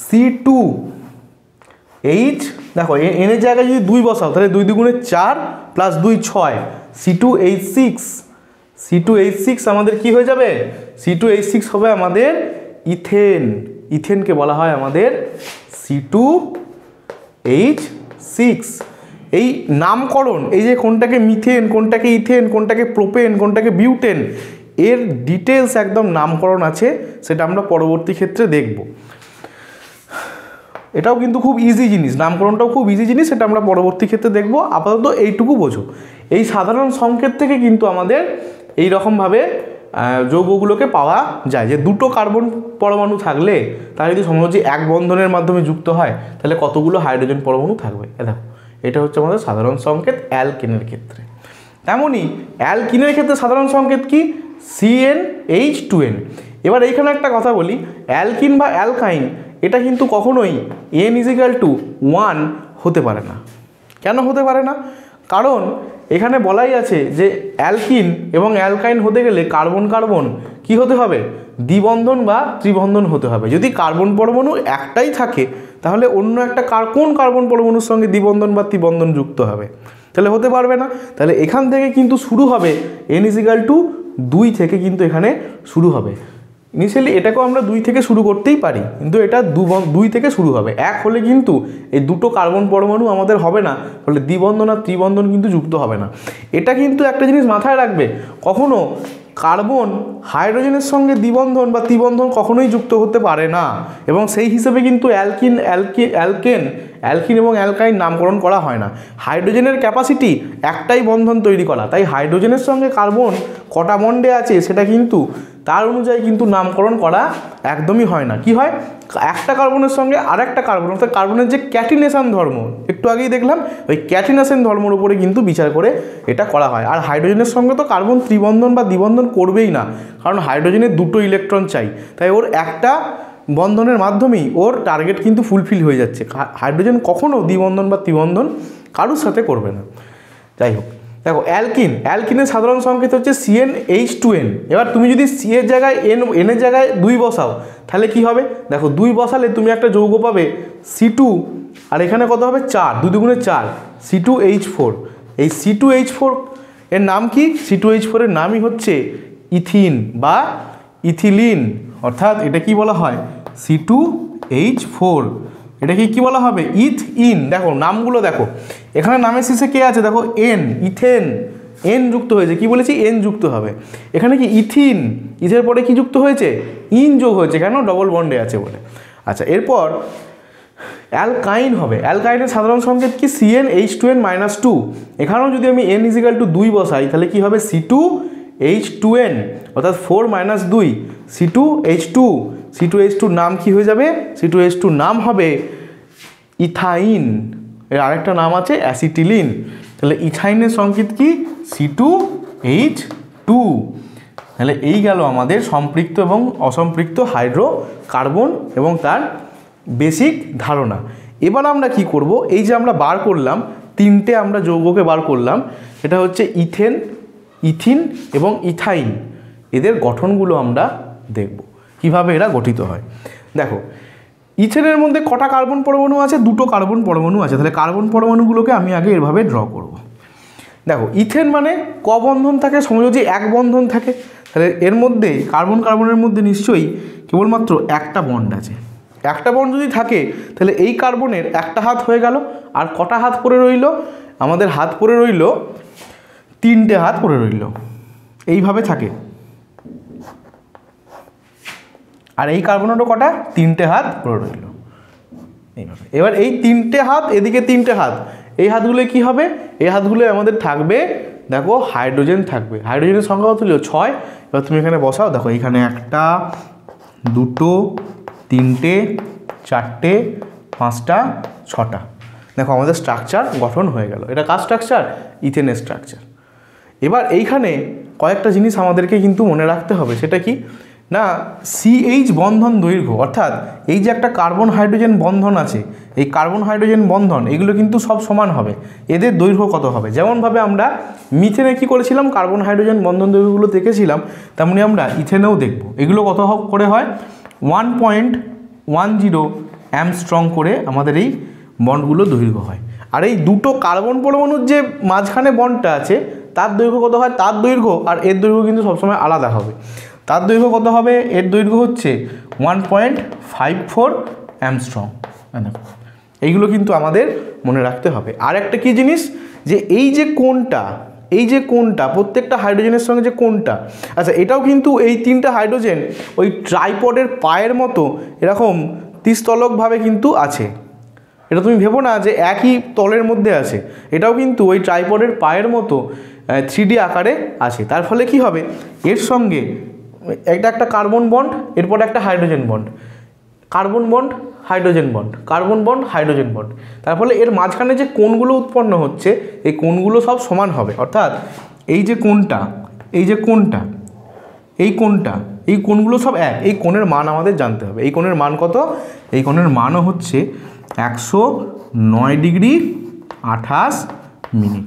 C2H, দেখো এনের জায়গায় যদি 2 বসাও তাহলে 2 × 2 = 4 + 2 = 6, C2H6। C2H6 আমাদের কি হয়ে যাবে, C2H6 হবে আমাদের ইথেন। ইথেনকে বলা হয় আমাদের C2H6। এই নামকরণ, এই যে কোনটাকে মিথেন, কোনটাকে ইথেন, কোনটাকে প্রোপেন, কোনটাকে বিউটেন, এর ডিটেলস একদম নামকরণ আছে, সেটা আমরা পরবর্তী ক্ষেত্রে দেখব। এটাও কিন্তু খুব ইজি জিনিস, নামকরণটাও খুব ইজি জিনিস, সেটা আমরা পরবর্তী ক্ষেত্রে দেখব। আপাতত এইটুকু বোঝো, এই সাধারণ সংকেত থেকে কিন্তু আমাদের এই রকমভাবে যৌগগুলোকে পাওয়া যায় যে দুটো কার্বন পরমাণু থাকলে তারা যদি সমযোজী এক বন্ধনের মাধ্যমে যুক্ত হয় তাহলে কতগুলো হাইড্রোজেন পরমাণু থাকবে। দেখো এটা হচ্ছে আমাদের সাধারণ সংকেত অ্যালকেনের ক্ষেত্রে। তেমনই অ্যালকিনের ক্ষেত্রে সাধারণ সংকেত কি, CnH2n। এবার এইখানে একটা কথা বলি, অ্যালকিন বা অ্যালকাইন এটা কিন্তু কখনোই n = 1 হতে পারে না। কেন হতে পারে না, কারণ এখানে বলাই আছে যে অ্যালকিন এবং অ্যালকাইন হতে গেলে কার্বন কার্বন কি হতে হবে, দ্বিবন্ধন বা ত্রিবন্ধন হতে হবে। যদি কার্বন পরমাণু একটাই থাকে তাহলে অন্য একটা কোন কার্বন পরমাণুর সঙ্গে দ্বিবন্ধন বা ত্রিবন্ধন যুক্ত হবে, তাহলে হতে পারবে না। তাহলে এখান থেকে কিন্তু শুরু হবে n = 2 থেকে কিন্তু এখানে শুরু হবে। ইনিশিয়ালি এটাকেও আমরা 2 থেকে শুরু করতেই পারি, কিন্তু এটা 2 থেকে শুরু হবে। 1 হলে কিন্তু এই দুটো কার্বন পরমাণু আমাদের হবে না, ফলে দ্বিবন্ধন আর ত্রিবন্ধন কিন্তু যুক্ত হবে না। এটা কিন্তু একটা জিনিস মাথায় রাখবে, কখনো কার্বন হাইড্রোজেনের সঙ্গে দ্বিবন্ধন বা ত্রিবন্ধন কখনোই যুক্ত হতে পারে না, এবং সেই হিসেবে কিন্তু অ্যালকিন এবং অ্যালকাইন নামকরণ করা হয় না। হাইড্রোজেনের ক্যাপাসিটি একটাই বন্ধন তৈরি করা, তাই হাইড্রোজেনের সঙ্গে কার্বন কটা বন্ডে আছে সেটা কিন্তু তার অনুযায়ী কিন্তু নামকরণ করা একদমই হয় না। কি হয়, একটা কার্বনের সঙ্গে আরেকটা কার্বন, অর্থাৎ কার্বনের যে ক্যাটিনেশন ধর্ম একটু আগেই দেখলাম, ওই ক্যাটিনেশন ধর্মের উপরে কিন্তু বিচার করে এটা করা হয়। আর হাইড্রোজেনের সঙ্গে তো কার্বন ত্রিবন্ধন বা দ্বিবন্ধন করবেই না, কারণ হাইড্রোজেনের 2টো ইলেকট্রন চাই, তাই ওর একটা বন্ধনের মাধ্যমেই ওর টার্গেট কিন্তু ফুলফিল হয়ে যাচ্ছে। হাইড্রোজেন কখনো দ্বিবন্ধন বা ত্রিবন্ধন কারোর সাথে করবে না। যাই হোক, দেখো অ্যালকিনের সাধারণ সংকেত হচ্ছে CnH2n। এবার তুমি যদি সি এর জায়গায় এনের জায়গায় 2 বসাও, তাহলে কি হবে, দেখো 2 বসালে তুমি একটা যৌগ পাবে C2, আর এখানে কত হবে 4, 2 দুগুণে 4, C2H4। এই C2H4 এর নাম কি, C2H4 এর নামই হচ্ছে ইথিন বা ইথিলিন, অর্থাৎ এটা কি বলা হয় C2H4। এটাকে কি বলা হবে, ইথইন। দেখো নামগুলো দেখো, এখানে নামের শেষে কে আছে, দেখো এন, ইথেন, এন যুক্ত হয়েছে, কি বলেছি এন যুক্ত হবে। এখানে কি ইথিন, ইথের পরে কি যুক্ত হয়েছে, ইন যোগ হয়েছে, কেন ডবল বন্ডে আছে বলে। আচ্ছা, এরপর অ্যালকাইন হবে। অ্যালকাইনের সাধারণ সংকেত কি CnH2n-2। এখানেও যদি আমি n = 2 বসাই, তাহলে কি হবে C2H2n, অর্থাৎ 4 - 2 C2H2। C2H2 নাম কি হয়ে যাবে, C2H2 নাম হবে ইথাইন। এর আরেকটা নাম আছে অ্যাসিটিলিন। তাহলে ইথাইনের সংকেত কি C2H2। তাহলে এই গেল আমাদের সম্পৃক্ত এবং অসম্পৃক্ত হাইড্রোকার্বন এবং তার বেসিক ধারণা। এবার আমরা কি করব, এই যে আমরা বার করলাম 3টে আমরা যৌগকে বার করলাম, এটা হচ্ছে ইথিন এবং ইথাইন। এদের গঠনগুলো আমরা দেখব কিভাবে এরা গঠিত হয়। দেখো ইথেনের মধ্যে কটা কার্বন পরমাণু আছে, 2টো কার্বন পরমাণু আছে। তাহলে কার্বন পরমাণুগুলোকে আমি আগে এভাবে ড্র করব। দেখো ইথেন মানে ক বন্ধন থাকে, সমযোজী 1 বন্ধন থাকে। তাহলে এর মধ্যে কার্বনের মধ্যে নিশ্চয়ই কেবলমাত্র একটা বন্ড আছে। একটা বন্ড যদি থাকে তাহলে এই কার্বনের একটা হাত হয়ে গেল, আর কটা হাত পড়ে রইল, আমাদের হাত পড়ে রইল 3টে হাত পড়ে রইল, এইভাবে থাকে। আর এই কার্বনেরও কটা, 3টে হাত পড়ে রইল এইভাবে। এবার এই 3টে হাত, এদিকে 3টে হাত, এই হাতগুলো কি হবে, এই হাতগুলো আমাদের থাকবে, দেখো হাইড্রোজেন থাকবে। হাইড্রোজেনের সংখ্যা কত হলো 6। এবার তুমি এখানে বসাও, দেখো এখানে 1, 2, 3টে, 4টে, 5টা, 6টা। দেখো আমাদের স্ট্রাকচার গঠন হয়ে গেল। এটা কার স্ট্রাকচার, ইথেনের স্ট্রাকচার। এবার এইখানে কয়েকটা জিনিস আমাদেরকে কিন্তু মনে রাখতে হবে, সেটা কি না, CH বন্ধন দৈর্ঘ্য, অর্থাৎ এই যে একটা কার্বন হাইড্রোজেন বন্ধন আছে, এই কার্বন হাইড্রোজেন বন্ধন এগুলো কিন্তু সব সমান হবে। এদের দৈর্ঘ্য কত হবে, যেমনভাবে আমরা মিথেনে কি করেছিলাম, কার্বন হাইড্রোজেন বন্ধন দৈর্ঘ্যগুলো দেখেছিলাম, তেমনি আমরা ইথেনেও দেখব। এগুলো কত করে হয়, 1.10 অ্যামস্ট্রং করে আমাদের এই বন্ডগুলো দৈর্ঘ্য হয়। আর এই দুটো কার্বন পরমাণুর যে মাঝখানে বন্ডটা আছে তার দৈর্ঘ্য কত হয়, তার দৈর্ঘ্য আর এর দৈর্ঘ্য কিন্তু সবসময় আলাদা হবে। তার দৈর্ঘ্য কত হবে, এর দৈর্ঘ্য হচ্ছে 1.54 অ্যামস্ট্রং। এইগুলো কিন্তু আমাদের মনে রাখতে হবে। আর একটা কী জিনিস, যে এই যে কোণটা প্রত্যেকটা হাইড্রোজেনের সঙ্গে যে কোণটা, আচ্ছা এটাও কিন্তু এই 3টে হাইড্রোজেন ওই ট্রাইপডের পায়ের মতো এরকম ত্রিস্তলকভাবে কিন্তু আছে। এটা তুমি ভেবো না যে একই তলের মধ্যে আছে, এটাও কিন্তু ওই ট্রাইপডের পায়ের মতো 3D আকারে আছে। তার ফলে কি হবে, এর সঙ্গে একটা কার্বন বন্ড, এরপর একটা hydrogen bond, carbon bond hydrogen bond, carbon bond hydrogen bond. তার ফলে এর মাঝখানে যে কোণগুলো উৎপন্ন হচ্ছে, এই কোণগুলো সব সমান হবে। অর্থাৎ এই যে কোণটা, এই কোণগুলো সব এক। এই কোণের মান আমাদের জানতে হবে। এই কোণের মান কত, এই কোণের মানও হচ্ছে 109°28'।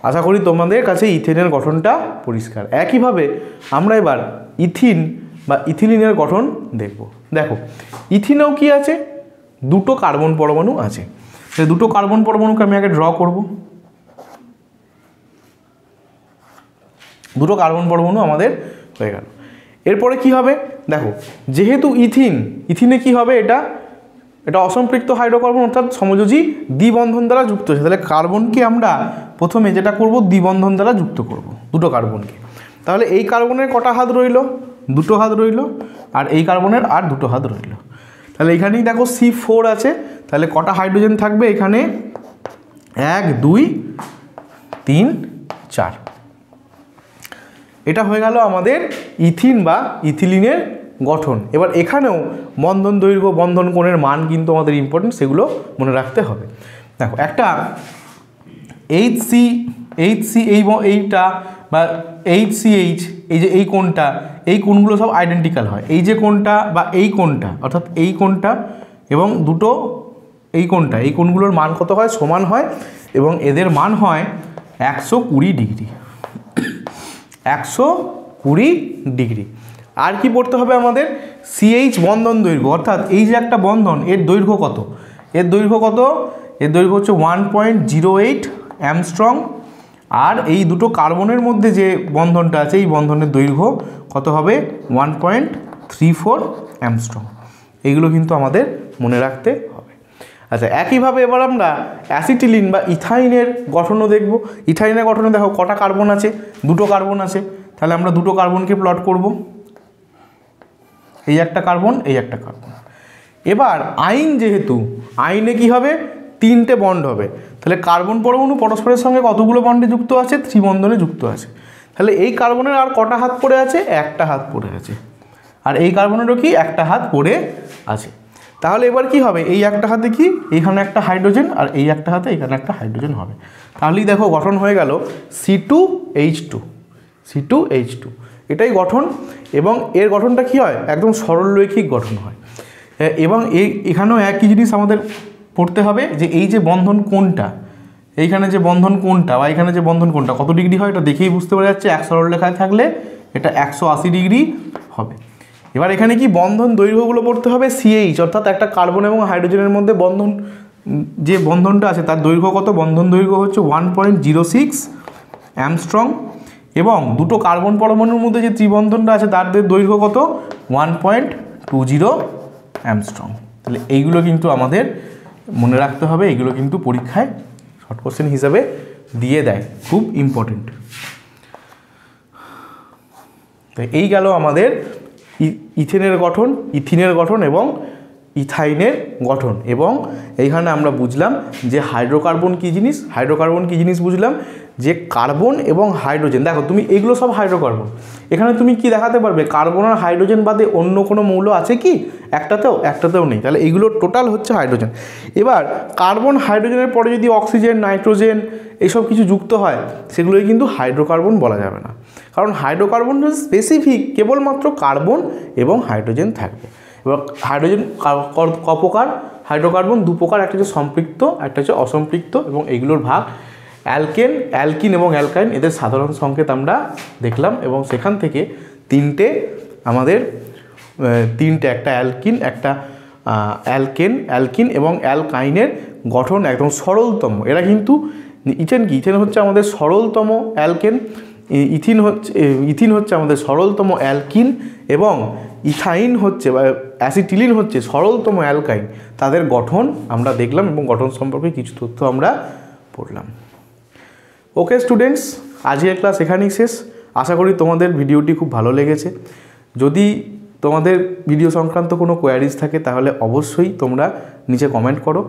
আশা করি তোমাদের কাছে ইথেনের গঠনটা পরিষ্কার। একইভাবে আমরা এবার ইথিন বা ইথিলিনের গঠন দেখব। দেখো ইথিনেও কি আছে, 2টো কার্বন পরমাণু আছে। সেই 2টো কার্বন পরমাণুকে আমি আগে ড্র করব। 2টো কার্বন পরমাণু আমাদের হয়ে গেল। এরপরে কি হবে দেখো, যেহেতু ইথিনে কি হবে, এটা অসম্পৃক্ত হাইড্রোকার্বন অর্থাৎ সমযোজী দ্বিবন্ধন দ্বারা যুক্ত হচ্ছে। তাহলে কার্বনকে আমরা প্রথমে যেটা করব দ্বিবন্ধন দ্বারা যুক্ত করব দুটো কার্বনকে। তাহলে এই কার্বনের কটা হাত রইল, দুটো হাত রইল, আর এই কার্বনের আর দুটো হাত রইল। তাহলে এখানেই দেখো C4 আছে, তাহলে কটা হাইড্রোজেন থাকবে এখানে, 1 2 3 4। এটা হয়ে গেল আমাদের ইথিন বা ইথিলিনের গঠন। এবার এখানেও বন্ধন দৈর্ঘ্য, বন্ধন কোণের মান কিন্তু আমাদের ইম্পর্টেন্ট, সেগুলো মনে রাখতে হবে। দেখো একটা HC এইটা বা HCH, এই যে এই কোণটা, এই কোণগুলো সব আইডেন্টিক্যাল হয়। এই যে কোণটা বা এই কোণটা, অর্থাৎ এই কোণটা এবং দুটো এই কোণটা, এই কোণগুলোর মান কত হয়, সমান হয়, এবং এদের মান হয় 120 ডিগ্রি, 120 ডিগ্রি। আর কি পড়তে হবে আমাদের, CH বন্ধন দৈর্ঘ্য, অর্থাৎ এই যে একটা বন্ধন, এর দৈর্ঘ্য কত, এর দৈর্ঘ্য কত, এর দৈর্ঘ্য হচ্ছে 1.08 অ্যামস্ট্রং। আর এই দুটো কার্বনের মধ্যে যে বন্ধনটা আছে, এই বন্ধনের দৈর্ঘ্য কত হবে, 1.34 অ্যামস্ট্রং। এইগুলো কিন্তু আমাদের মনে রাখতে হবে। আচ্ছা, একইভাবে এবার আমরা অ্যাসিটিলিন বা ইথাইনের গঠনও দেখব। ইথাইনের গঠনে দেখো কটা কার্বন আছে, দুটো কার্বন আছে। তাহলে আমরা দুটো কার্বনকে প্লট করব, এই একটা কার্বন, এই একটা কার্বন। এবার আইন, যেহেতু আইনে কি হবে, 3টে বন্ড হবে। তাহলে কার্বন পরমাণু পরস্পরের সঙ্গে কতগুলো বন্ডে যুক্ত আছে, 3 বন্ধনে যুক্ত আছে। তাহলে এই কার্বনের আর কটা হাত পড়ে আছে, একটা হাত পড়ে আছে। আর এই কার্বনেরও কি একটা হাত পড়ে আছে। তাহলে এবার কি হবে, এই একটা হাতে কি, এইখানে একটা হাইড্রোজেন, আর এই একটা হাতে এখানে একটা হাইড্রোজেন হবে। তাহলেই দেখো গঠন হয়ে গেল C2H2। এটাই গঠন। এবং এর গঠনটা কি হয়, একদম সরলরৈখিক গঠন হয়। এবং এখানেও একই জিনিস আমাদের পড়তে হবে, যে এই যে বন্ধন কোণটা, এইখানে যে বন্ধন কোণটা বা এখানে যে বন্ধন কোণটা কত ডিগ্রি হয়, এটা দেখেই বুঝতে পারা যাচ্ছে। এক সরল রেখায় থাকলে এটা 180 ডিগ্রি হবে। এবার এখানে কি বন্ধন দৈর্ঘ্যগুলো পড়তে হবে, CH, অর্থাৎ একটা কার্বন এবং হাইড্রোজেনের মধ্যে বন্ধন, যে বন্ধনটা আছে তার দৈর্ঘ্য কত, বন্ধন দৈর্ঘ্য হচ্ছে 1.06 অ্যামস্ট্রং। এবং দুটো কার্বন পরমাণুর মধ্যে যে ত্রিবন্ধনটা আছে তাদের দৈর্ঘ্য কত, 1.20 অ্যামস্ট্রং। তাহলে এইগুলো কিন্তু আমাদের মনে রাখতে হবে, এগুলো কিন্তু পরীক্ষায় শর্ট কোশ্চেন হিসাবে দিয়ে দেয়, খুব ইম্পর্টেন্ট। তো এই গেল আমাদের ইথিনের গঠন এবং ইথাইনের গঠন। এবং এইখানে আমরা বুঝলাম যে হাইড্রোকার্বন কী জিনিস, বুঝলাম যে কার্বন এবং হাইড্রোজেন। দেখো তুমি এগুলো সব হাইড্রোকার্বন, এখানে তুমি কি দেখাতে পারবে, কার্বন আর হাইড্রোজেন বাদে অন্য কোনো মৌল আছে কি, একটাতেও নেই। তাহলে এইগুলো টোটাল হচ্ছে হাইড্রোজেন। এবার কার্বন হাইড্রোজেনের পরে যদি অক্সিজেন, নাইট্রোজেন এইসব কিছু যুক্ত হয়, সেগুলোই কিন্তু হাইড্রোকার্বন বলা যাবে না। কারণ হাইড্রোকার্বন স্পেসিফিক কেবলমাত্র কার্বন এবং হাইড্রোজেন থাকবে। এবার হাইড্রোজেন কপ্রকার, হাইড্রোকার্বন 2 প্রকার, একটা হচ্ছে সম্পৃক্ত, একটা হচ্ছে অসম্পৃক্ত। এবং এইগুলোর ভাগ অ্যালকিন এবং অ্যালকাইন, এদের সাধারণ সংকেত আমরা দেখলাম। এবং সেখান থেকে তিনটে একটা অ্যালকিন এবং অ্যালকাইনের গঠন একদম সরলতম। এরা কিন্তু ইথেন হচ্ছে আমাদের সরলতম অ্যালকেন, ইথিন হচ্ছে আমাদের সরলতম অ্যালকিন, এবং ইথাইন হচ্ছে বা অ্যাসিটিলিন হচ্ছে সরলতম অ্যালকাইন। তাদের গঠন আমরা দেখলাম এবং গঠন সম্পর্কে কিছু তথ্য আমরা পড়লাম। ওকে স্টুডেন্টস, আজকের ক্লাস এখানেই শেষ। আশা করি তোমাদের ভিডিওটি খুব ভালো লেগেছে। যদি তোমাদের ভিডিও সংক্রান্ত কোনো কোয়ারিজ থাকে তাহলে অবশ্যই তোমরা নিচে কমেন্ট করো,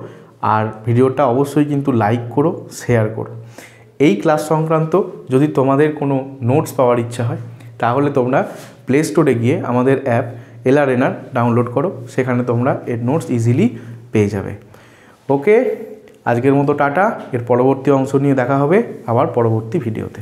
আর ভিডিওটা অবশ্যই কিন্তু লাইক করো, শেয়ার করো। এই ক্লাস সংক্রান্ত যদি তোমাদের কোনো নোটস পাওয়ার ইচ্ছা হয় তাহলে তোমরা প্লে স্টোরে গিয়ে আমাদের অ্যাপ LRNR ডাউনলোড করো, সেখানে তোমরা এর নোটস ইজিলি পেয়ে যাবে। ওকে, আজকের মতো টাটা। এর পরবর্তী অংশ নিয়ে দেখা হবে আবার পরবর্তী ভিডিওতে।